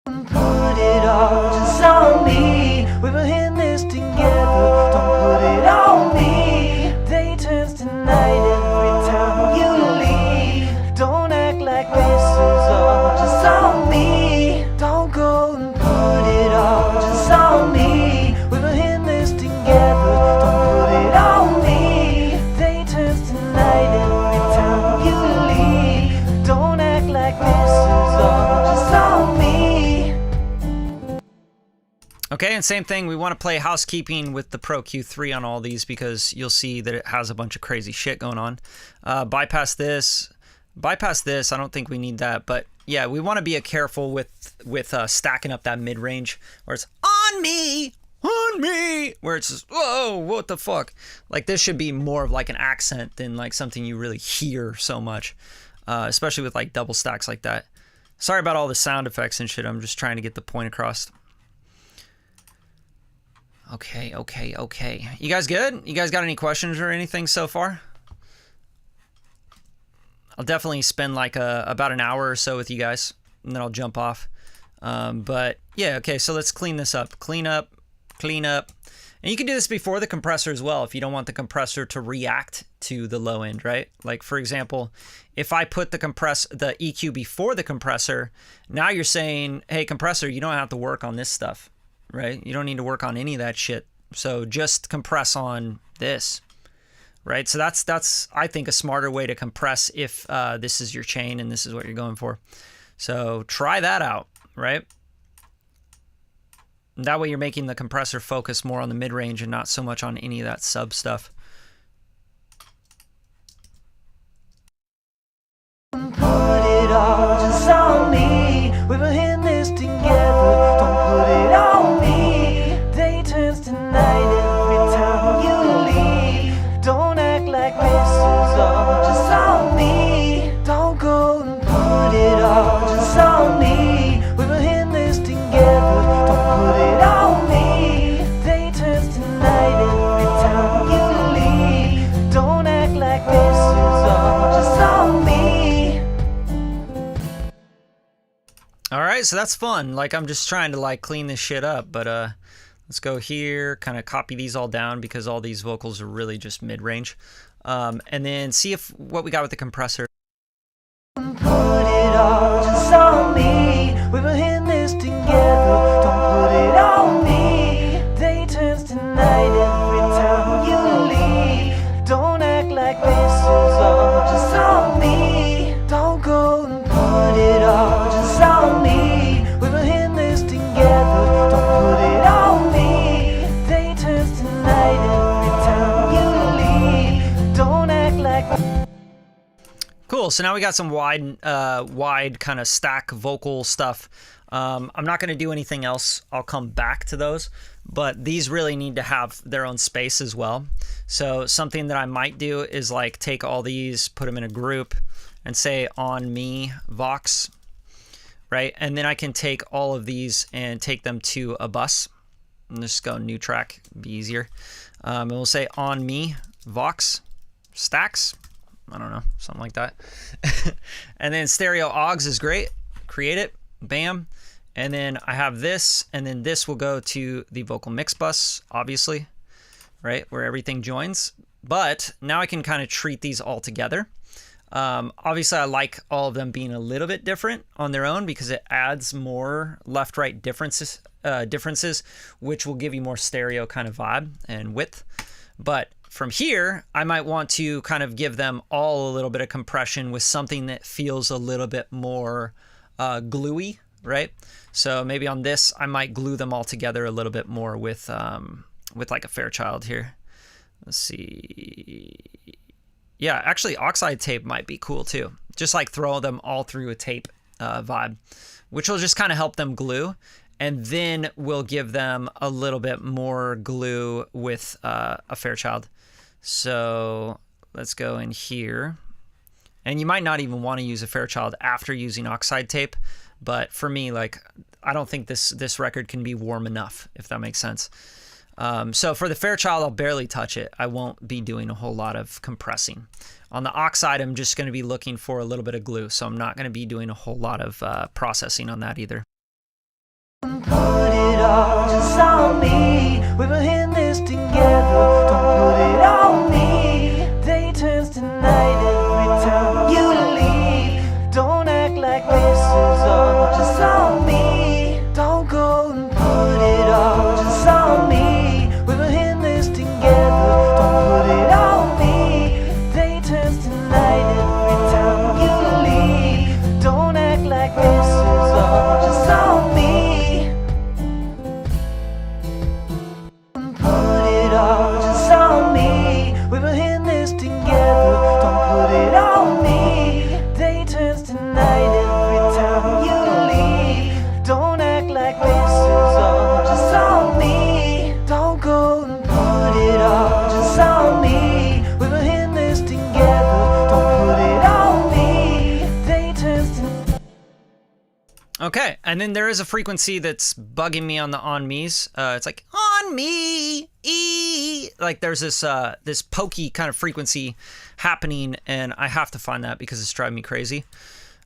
Put it all just on me. We've been in this together. Don't put it on me. Day turns to night every time you leave. Don't act like this is all just on me. Don't go and put it all just on me. We've been in this together. Don't put it on me. Day turns to night every time you leave. Don't act like this is all just on me. Okay, and same thing, we want to play housekeeping with the Pro Q3 on all these, because you'll see that it has a bunch of crazy shit going on. Bypass this, I don't think we need that, but yeah, we want to be careful with stacking up that mid-range, where it's on me, where it's just, whoa, what the fuck? Like this should be more of like an accent than like something you really hear so much, especially with like double stacks like that. Sorry about all the sound effects and shit, I'm just trying to get the point across. Okay. You guys good? You guys got any questions or anything so far? I'll definitely spend like about an hour or so with you guys, and then I'll jump off. But yeah, okay, so let's clean this up. Clean up. And you can do this before the compressor as well if you don't want the compressor to react to the low end, right? Like for example, if I put the EQ before the compressor, now you're saying, hey, compressor, you don't have to work on this stuff. Right? You don't need to work on any of that shit. So just compress on this, right? So that's I think a smarter way to compress if this is your chain and this is what you're going for. So try that out, right? And that way you're making the compressor focus more on the mid-range and not so much on any of that sub stuff. Put it all just on me. We've been in this together. Don't put it on me. Day turns to night every time you leave. Don't act like this is all just on me. Don't go and put it all just on me. We've been in this together. Don't put it on me. Day turns to night every time you leave. Don't act like this is all just on me. All right, so that's fun. Like I'm just trying to like clean this shit up, but let's go here, kind of copy these all down because all these vocals are really just mid-range. And then see what we got with the compressor. Put it all just on me. We've been in this together. Don't put it on me. Day turns to night every time you leave. Don't act like this is all just cool. So now we got some wide kind of stack vocal stuff. I'm not going to do anything else. I'll come back to those, but these really need to have their own space as well. So something that I might do is like take all these, put them in a group and say on me Vox, right? And then I can take all of these and take them to a bus. And just go new track, be easier. And we'll say on me Vox stacks. I don't know, something like that. And then stereo augs is great. Create it, bam. And then I have this, and then this will go to the vocal mix bus, obviously, right, where everything joins. But now I can kind of treat these all together. Obviously, I like all of them being a little bit different on their own because it adds more left-right differences, which will give you more stereo kind of vibe and width. But from here, I might want to kind of give them all a little bit of compression with something that feels a little bit more gluey, right? So maybe on this, I might glue them all together a little bit more with like a Fairchild here. Let's see. Yeah, actually, oxide tape might be cool too. Just like throw them all through a tape vibe, which will just kind of help them glue. And then we'll give them a little bit more glue with a Fairchild. So let's go in here. And you might not even want to use a Fairchild after using oxide tape. But for me, like, I don't think this record can be warm enough, if that makes sense. So for the Fairchild, I'll barely touch it. I won't be doing a whole lot of compressing. On the oxide, I'm just going to be looking for a little bit of glue. So I'm not going to be doing a whole lot of processing on that either. Put it all just on me. We were in this together. Don't put it on me. Day turns to night every time you leave. Don't act like this is all just on me. Don't go and put it all just on me. We were in this together. Don't put it on me. Day turns to night every time you leave. Don't act like this is all just on me. We were in this together. Don't put it on me. Day turns to night every time you leave. Don't act like this is all just on me. Don't go and put it all just on me. We were in this together. Don't put it on me. Day turns to. Okay, and then there is a frequency that's bugging me on the on me's. It's like on me, like there's this this pokey kind of frequency happening, and I have to find that because it's driving me crazy.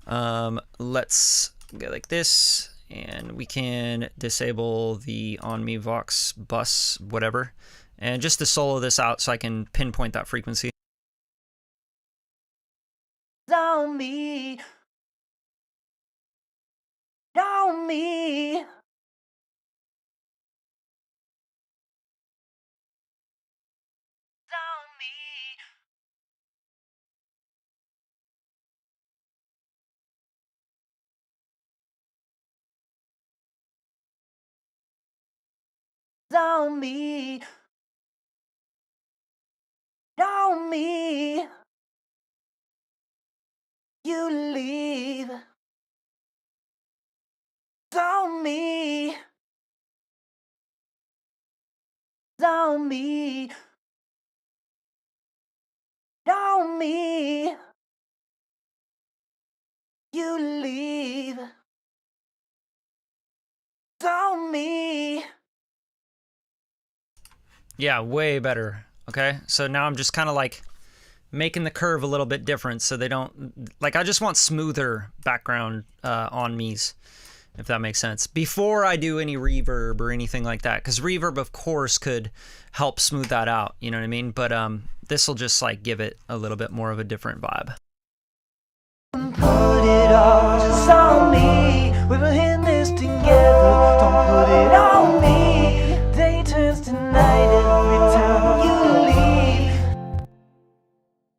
Let's go like this, and we can disable the on me Vox bus, whatever, and just to solo this out so I can pinpoint that frequency. On me. On me. On me. On me. You leave. On me. On me. On me. You leave. On me. Yeah, way better. Okay, so now I'm just kind of like making the curve a little bit different so they don't, like, I just want smoother background on me's, if that makes sense, before I do any reverb or anything like that, because reverb of course could help smooth that out, you know what I mean? But this will just like give it a little bit more of a different vibe. Put it all just on me. We were in this together. Don't put it on me. Day turns to night every time you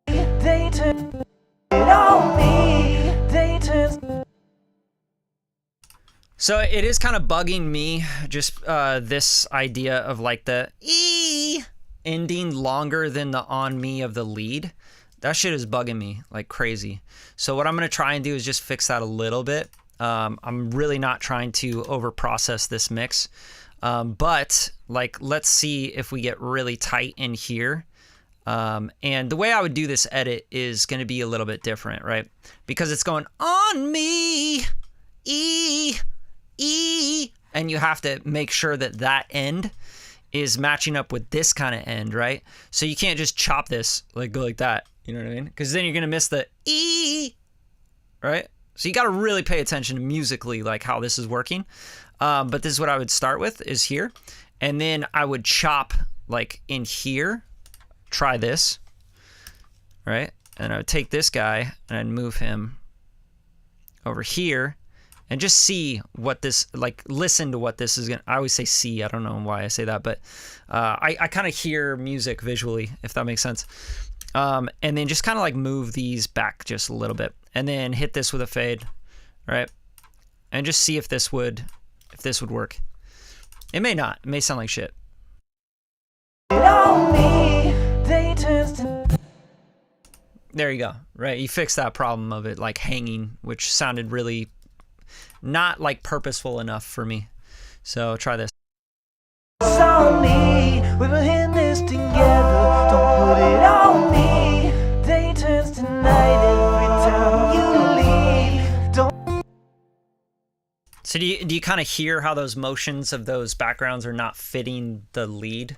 leave. Day turns it on me. Day turns. So it is kind of bugging me, just this idea of like the E ending longer than the on me of the lead. That shit is bugging me like crazy. So what I'm going to try and do is just fix that a little bit. I'm really not trying to over process this mix. But like, let's see if we get really tight in here. And the way I would do this edit is going to be a little bit different, right? Because it's going on me, E, and you have to make sure that that end is matching up with this kind of end, right? So you can't just chop this, like go like that, you know what I mean? Because then you're going to miss the E, right? So you got to really pay attention to musically, like how this is working. But this is what I would start with is here. And then I would chop like in here, try this, right? And I would take this guy and I'd move him over here and just see what this, like listen to what this is going to, I always say see, I don't know why I say that, but I kind of hear music visually, if that makes sense. And then just kind of like move these back just a little bit and then hit this with a fade, right? And just see if this would work. It may not, it may sound like shit. There you go, right? You fixed that problem of it like hanging, which sounded really not like purposeful enough for me. So try this. On me, we were in this together. Don't put it on me. Day turns to night every time you leave. Don't. So do you kind of hear how those motions of those backgrounds are not fitting the lead,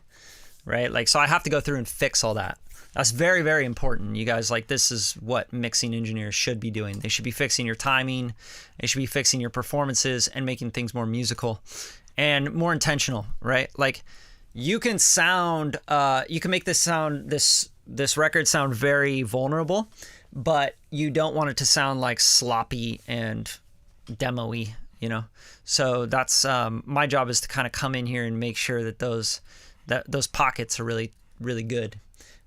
right? Like, so I have to go through and fix all that. That's very, very important. You guys, like, this is what mixing engineers should be doing. They should be fixing your timing. They should be fixing your performances and making things more musical and more intentional, right? Like, you can sound, you can make this record sound very vulnerable, but you don't want it to sound like sloppy and demo-y, you know? So that's, my job is to kind of come in here and make sure that those pockets are really, really good.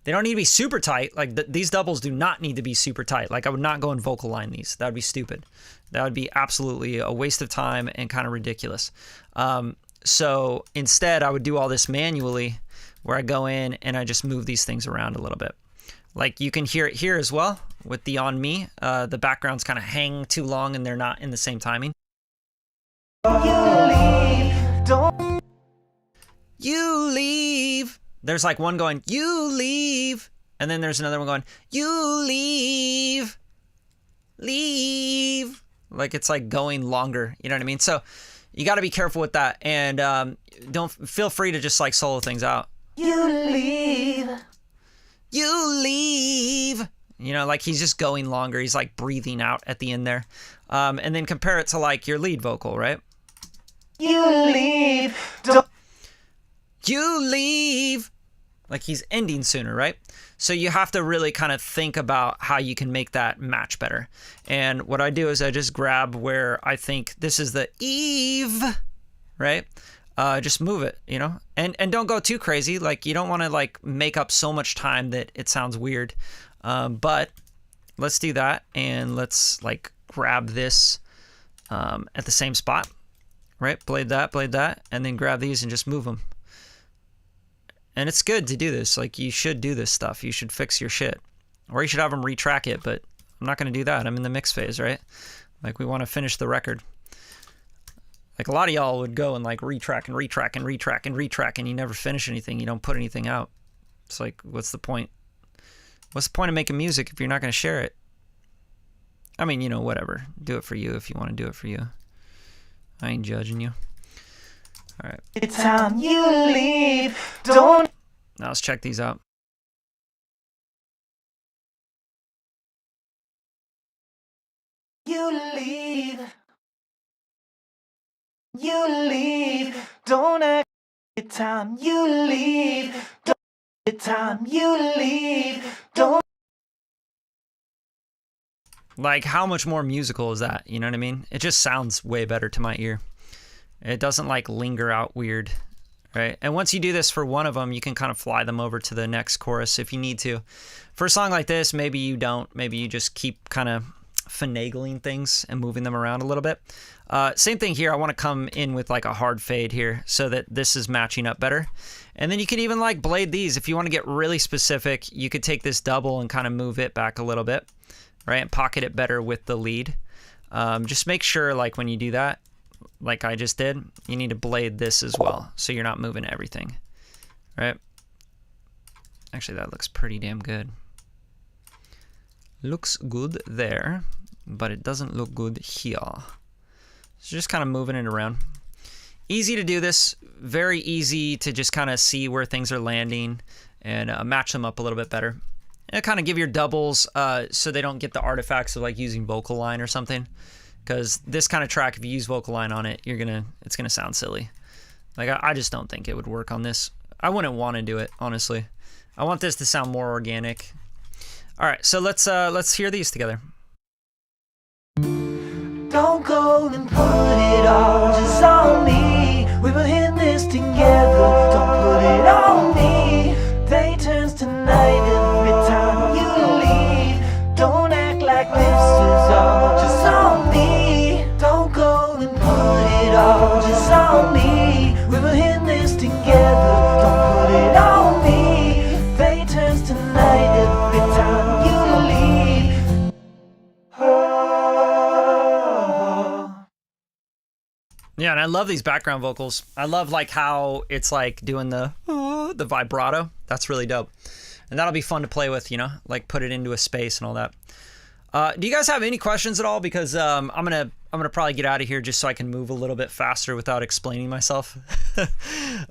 They don't need to be super tight. Like these doubles do not need to be super tight. Like I would not go and vocal line these. That would be stupid. That would be absolutely a waste of time and kind of ridiculous. So instead I would do all this manually where I go in and I just move these things around a little bit. Like you can hear it here as well with the on me. The backgrounds kind of hang too long and they're not in the same timing. You leave. There's like one going, you leave. And then there's another one going, you leave. Leave. Like it's like going longer. You know what I mean? So you got to be careful with that. And don't feel free to just like solo things out. You leave. You leave. You know, like he's just going longer. He's like breathing out at the end there. And then compare it to like your lead vocal, right? You leave. Don't. You leave. Like he's ending sooner, right? So you have to really kind of think about how you can make that match better. And what I do is I just grab where I think this is the Eve, right? Just move it, you know? And don't go too crazy. Like you don't want to like make up so much time that it sounds weird. But let's do that. And let's like grab this at the same spot, right? Blade that, and then grab these and just move them. And it's good to do this. Like, you should do this stuff. You should fix your shit. Or you should have them retrack it, but I'm not going to do that. I'm in the mix phase, right? Like, we want to finish the record. Like, a lot of y'all would go and, like, retrack, and you never finish anything. You don't put anything out. It's like, what's the point? What's the point of making music if you're not going to share it? I mean, you know, whatever. Do it for you if you want to do it for you. I ain't judging you. All right. It's time you leave. Don't. Now let's check these out. You leave. You leave. Don't act. It's time you leave. Don't. It's time you leave. Don't. Like, how much more musical is that? You know what I mean? It just sounds way better to my ear. It doesn't like linger out weird, right? And once you do this for one of them, you can kind of fly them over to the next chorus if you need to. For a song like this, maybe you don't. Maybe you just keep kind of finagling things and moving them around a little bit. Same thing here. I want to come in with like a hard fade here so that this is matching up better. And then you could even like blade these. If you want to get really specific, you could take this double and kind of move it back a little bit, right? And pocket it better with the lead. Just make sure like when you do that, like I just did, you need to blade this as well so you're not moving everything, right? Actually, that looks pretty damn good. Looks good there, but it doesn't look good here. So just kind of moving it around. Easy to do this, very easy to just kind of see where things are landing and match them up a little bit better. And kind of give your doubles so they don't get the artifacts of like using vocal line or something. Because this kind of track, if you use vocal line on it, it's gonna sound silly. Like I just don't think it would work on this. I wouldn't want to do it, honestly. I want this to sound more organic. All right, so let's hear these together. Don't go and put it all just on me. We were in this together. Don't put it on me. Day turns to night every time you leave. Don't act like this is all just on me. Don't go and put it all just on me. We were in this together. Don't put it on me. Day turns to night every time you leave. Yeah, and I love these background vocals. I love like how it's like doing the vibrato. That's really dope. And that'll be fun to play with, you know, like put it into a space and all that. Do you guys have any questions at all? Because I'm gonna probably get out of here just so I can move a little bit faster without explaining myself.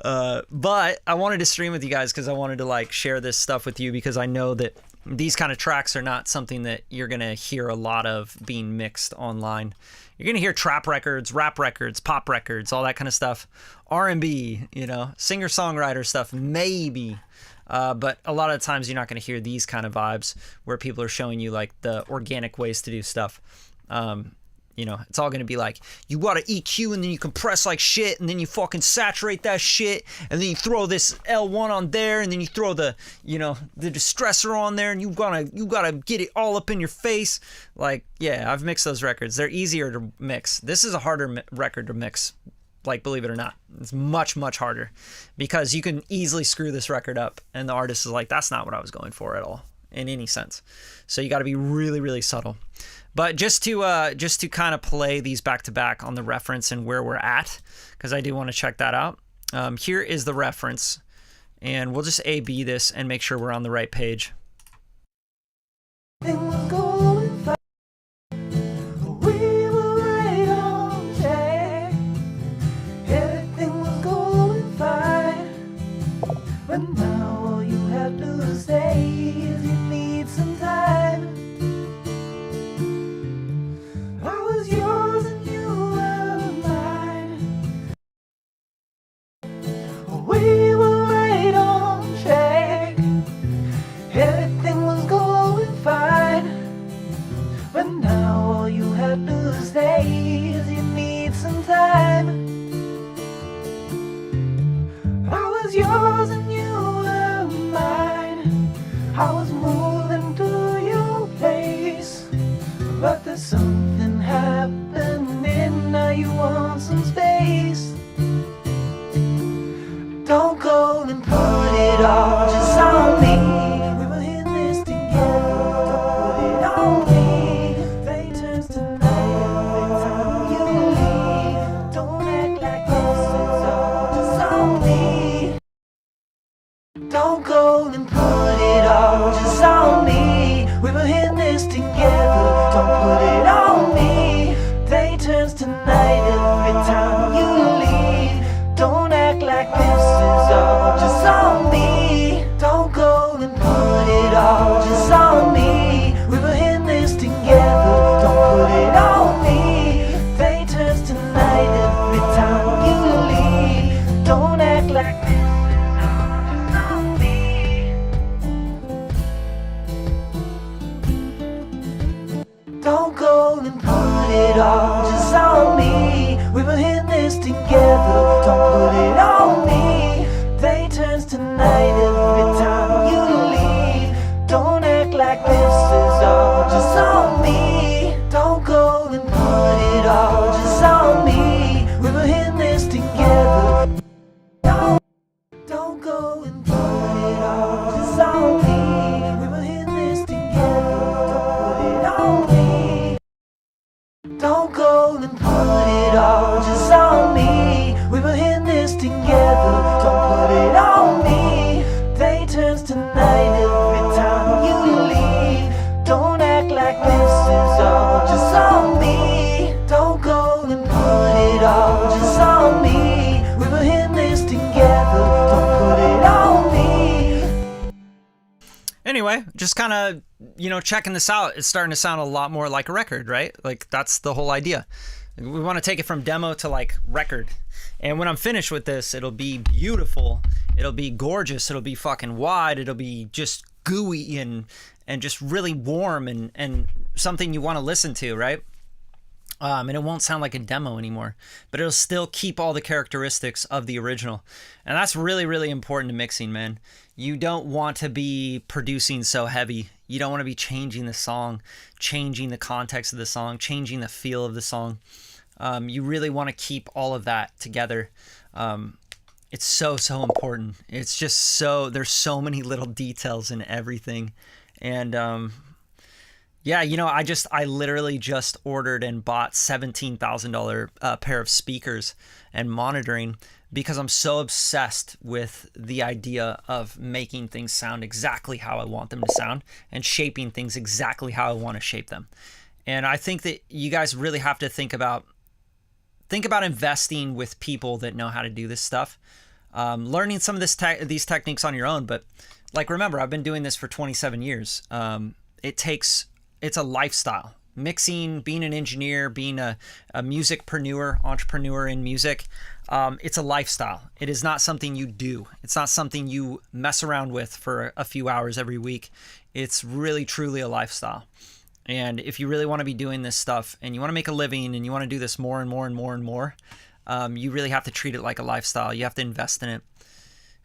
But I wanted to stream with you guys because I wanted to like share this stuff with you because I know that these kind of tracks are not something that you're gonna hear a lot of being mixed online. You're gonna hear trap records, rap records, pop records, all that kind of stuff. R&B, you know, singer-songwriter stuff, maybe. But a lot of the times you're not going to hear these kind of vibes where people are showing you like the organic ways to do stuff. You know, it's all going to be like, you got to EQ and then you compress like shit and then you fucking saturate that shit and then you throw this L1 on there and then you throw the, you know, the distressor on there and you gotta get it all up in your face. Like, yeah, I've mixed those records. They're easier to mix. This is a harder record to mix. Like, believe it or not, it's much, much harder because you can easily screw this record up and the artist is like, that's not what I was going for at all in any sense. So you got to be really, really subtle. But just to kind of play these back to back on the reference and where we're at, because I do want to check that out. Here is the reference and we'll just A/B this and make sure we're on the right page. But now all you have to say is you need some time. I was yours and you were mine. We were right on track. Everything was going fine. But now all you have to say is you need some time. I was yours and you were mine. I was moving to your place, but there's something happening. Now you want some space. Don't go and put it all just on me. We were in this together. Don't put it on me. Day turns to night every time you leave. Don't act like this is all just on me. Don't go and put it all just on me. We were in this together. Don't put it on me. Day turns to night every time you leave. Don't act like this is all just on me. Don't go and put it all just on me. We were in this together. Don't put it on me. Day turns to night every time you leave. Don't act like this. Don't go and put it all just on me. just kind of, checking this out. It's starting to sound a lot more like a record, right? Like that's the whole idea. We want to take it from demo to like record. And when I'm finished with this, it'll be beautiful. It'll be gorgeous. It'll be fucking wide. It'll be just gooey and just really warm and something you want to listen to, right? And it won't sound like a demo anymore, but it'll still keep all the characteristics of the original. And that's really, really important to mixing, man. You don't want to be producing so heavy. You don't want to be changing the song, changing the context of the song, changing the feel of the song. You really want to keep all of that together. It's so, so important. It's just there's so many little details in everything. And, yeah, I literally just ordered and bought $17,000 pair of speakers and monitoring because I'm so obsessed with the idea of making things sound exactly how I want them to sound and shaping things exactly how I want to shape them. And I think that you guys really have to think about investing with people that know how to do this stuff, learning some of these techniques on your own. But like, remember, I've been doing this for 27 years. It's a lifestyle. Mixing, being an engineer, being a entrepreneur in music, it's a lifestyle. It is not something you do. It's not something you mess around with for a few hours every week. It's really, truly a lifestyle. And if you really want to be doing this stuff and you want to make a living and you want to do this more and more and more and more, you really have to treat it like a lifestyle. You have to invest in it.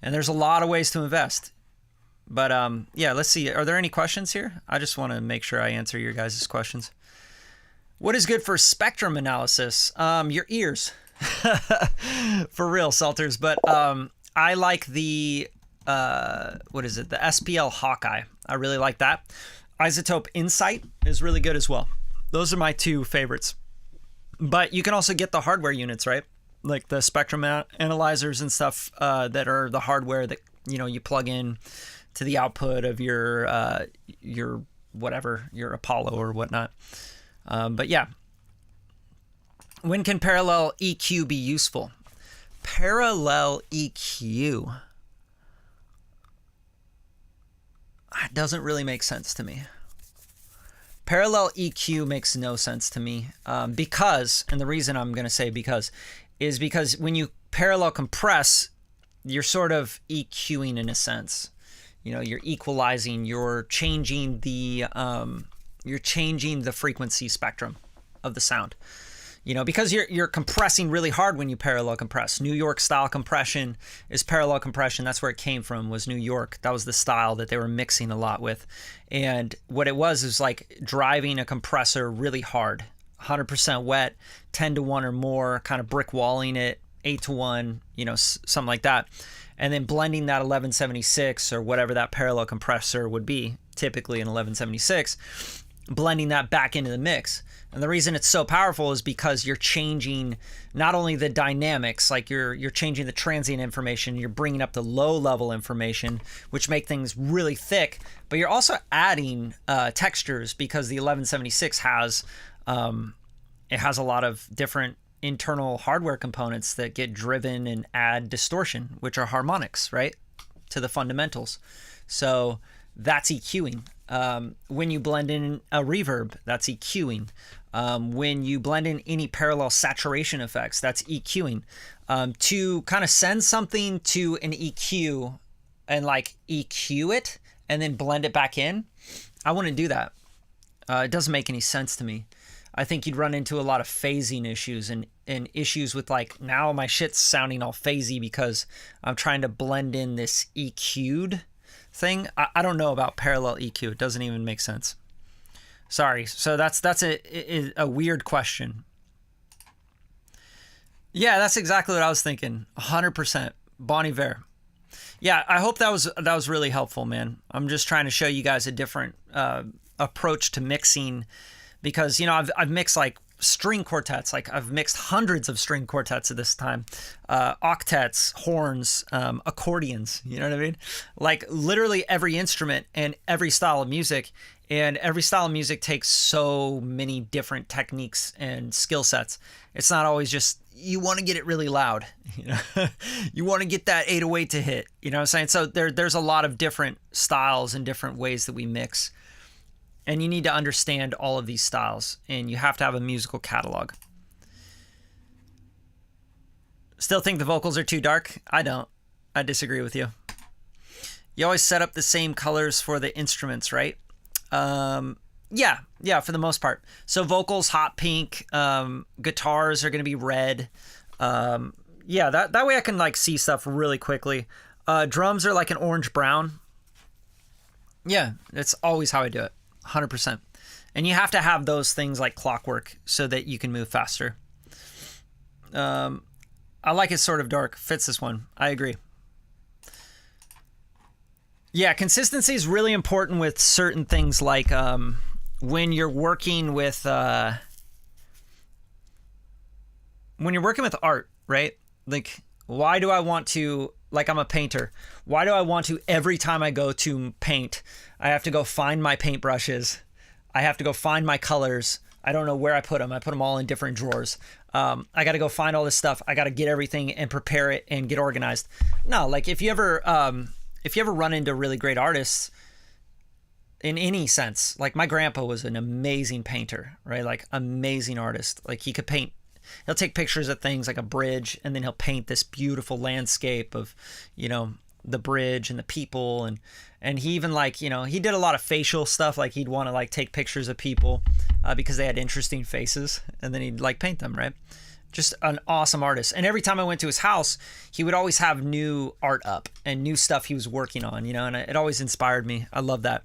And there's a lot of ways to invest. But yeah, let's see. Are there any questions here? I just want to make sure I answer your guys' questions. What is good for spectrum analysis? Your ears. For real, Salters. But I like the, the SPL Hawkeye. I really like that. Isotope Insight is really good as well. Those are my two favorites. But you can also get the hardware units, right? Like the spectrum analyzers and stuff that are the hardware that, you plug in to the output of your Apollo or whatnot. But yeah. When can parallel EQ be useful? Parallel EQ. It doesn't really make sense to me. Parallel EQ makes no sense to me because, and the reason I'm going to say because, is because when you parallel compress, you're sort of EQing in a sense. You're equalizing, you're changing the frequency spectrum of the sound. Because you're compressing really hard when you parallel compress. New York style compression is parallel compression. That's where it came from, was New York. That was the style that they were mixing a lot with. And what it was is like driving a compressor really hard, 100% wet, 10-to-1 or more, kind of brick walling it, 8-to-1, something like that. And then blending that 1176 or whatever that parallel compressor would be, typically an 1176, blending that back into the mix. And the reason it's so powerful is because you're changing not only the dynamics, like you're changing the transient information, you're bringing up the low-level information, which make things really thick, but you're also adding textures because the 1176 has a lot of different internal hardware components that get driven and add distortion, which are harmonics, right, to the fundamentals. So that's EQing. When you blend in a reverb, that's EQing. When you blend in any parallel saturation effects, that's EQing. To kind of send something to an EQ and like EQ it and then blend it back in, I wouldn't do that. It doesn't make any sense to me. I think you'd run into a lot of phasing issues and issues with like, now my shit's sounding all phasey because I'm trying to blend in this EQ'd thing. I don't know about parallel EQ. It doesn't even make sense. Sorry. So that's a weird question. Yeah, that's exactly what I was thinking. 100%. Bon Iver. Yeah, I hope that was really helpful, man. I'm just trying to show you guys a different approach to mixing because, I've mixed like string quartets. Like I've mixed hundreds of string quartets at this time, octets, horns, accordions, you know what I mean? Like literally every instrument and every style of music. And every style of music takes so many different techniques and skill sets. It's not always just, you want to get it really loud, you know, you want to get that 808 to hit, you know what I'm saying? So there's a lot of different styles and different ways that we mix. And you need to understand all of these styles, and you have to have a musical catalog. Still think the vocals are too dark? I don't. I disagree with you. You always set up the same colors for the instruments, right? Yeah, for the most part. So vocals, hot pink, guitars are going to be red. Yeah, that way I can like see stuff really quickly. Drums are like an orange brown. Yeah, that's always how I do it. 100%. And you have to have those things like clockwork so that you can move faster. I like it sort of dark. Fits this one. I agree. Yeah, consistency is really important with certain things like when you're working with art, right? Like, why do I want to, like, I'm a painter. Why do I want to, every time I go to paint, I have to go find my paintbrushes. I have to go find my colors. I don't know where I put them. I put them all in different drawers. I got to go find all this stuff. I got to get everything and prepare it and get organized. No, like if you ever run into really great artists in any sense, like my grandpa was an amazing painter, right? Like amazing artist. Like he could paint, he'll take pictures of things like a bridge and then he'll paint this beautiful landscape of, you know, the bridge and the people. And he even like, you know, he did a lot of facial stuff. Like he'd want to like take pictures of people because they had interesting faces and then he'd like paint them, right? Just an awesome artist. And every time I went to his house, he would always have new art up and new stuff he was working on, you know, and it always inspired me. I love that.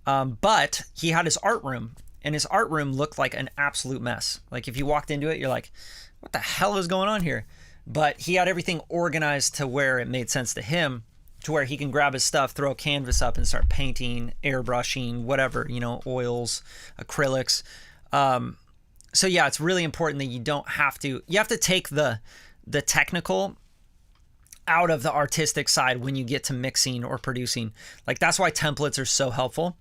But he had his art room, and his art room looked like an absolute mess. Like if you walked into it, you're like, what the hell is going on here? But he had everything organized to where it made sense to him, to where he can grab his stuff, throw a canvas up and start painting, airbrushing, whatever, you know, oils, acrylics. So yeah, it's really important that you have to take the technical out of the artistic side when you get to mixing or producing. Like that's why templates are so helpful.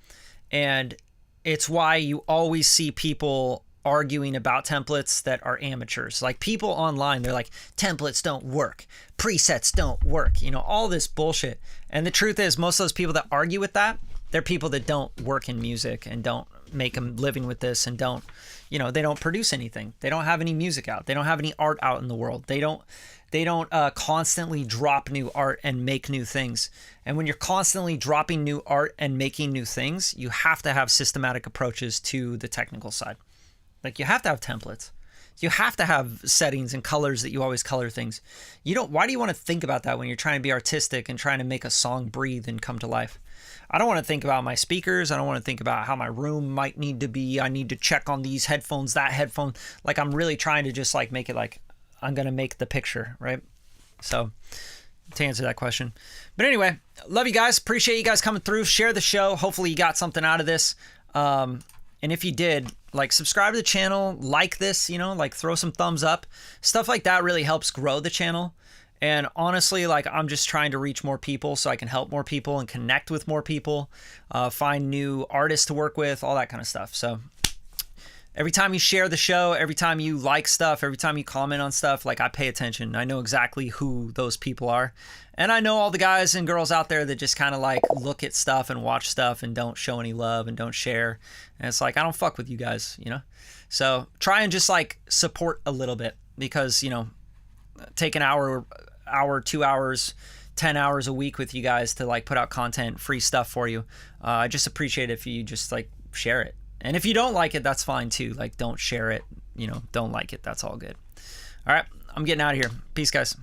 And it's why you always see people arguing about templates that are amateurs. Like people online, they're like, templates don't work, presets don't work, you know, all this bullshit. And the truth is, most of those people that argue with that, they're people that don't work in music and don't make a living with this and don't, you know, they don't produce anything. They don't have any music out. They don't have any art out in the world. They don't constantly drop new art and make new things. And when you're constantly dropping new art and making new things, you have to have systematic approaches to the technical side. Like you have to have templates. You have to have settings and colors that you always color things. Why do you want to think about that when you're trying to be artistic and trying to make a song breathe and come to life? I don't want to think about my speakers. I don't want to think about how my room might need to be. I need to check on these headphones, that headphone. Like I'm really trying to just like make it like I'm going to make the picture, right? So to answer that question. But anyway, love you guys. Appreciate you guys coming through. Share the show. Hopefully you got something out of this. And if you did, like subscribe to the channel, like this, you know, like throw some thumbs up. Stuff like that really helps grow the channel. And honestly, like I'm just trying to reach more people so I can help more people and connect with more people, find new artists to work with, all that kind of stuff. So every time you share the show, every time you like stuff, every time you comment on stuff, like I pay attention. I know exactly who those people are. And I know all the guys and girls out there that just kind of like look at stuff and watch stuff and don't show any love and don't share. And it's like, I don't fuck with you guys, you know? So try and just like support a little bit because, you know, take an hour, 2 hours, 10 hours a week with you guys to like put out content, free stuff for you. I just appreciate it if you just like share it. And if you don't like it, that's fine too. Like don't share it, you know, don't like it. That's all good. All right. I'm getting out of here. Peace, guys.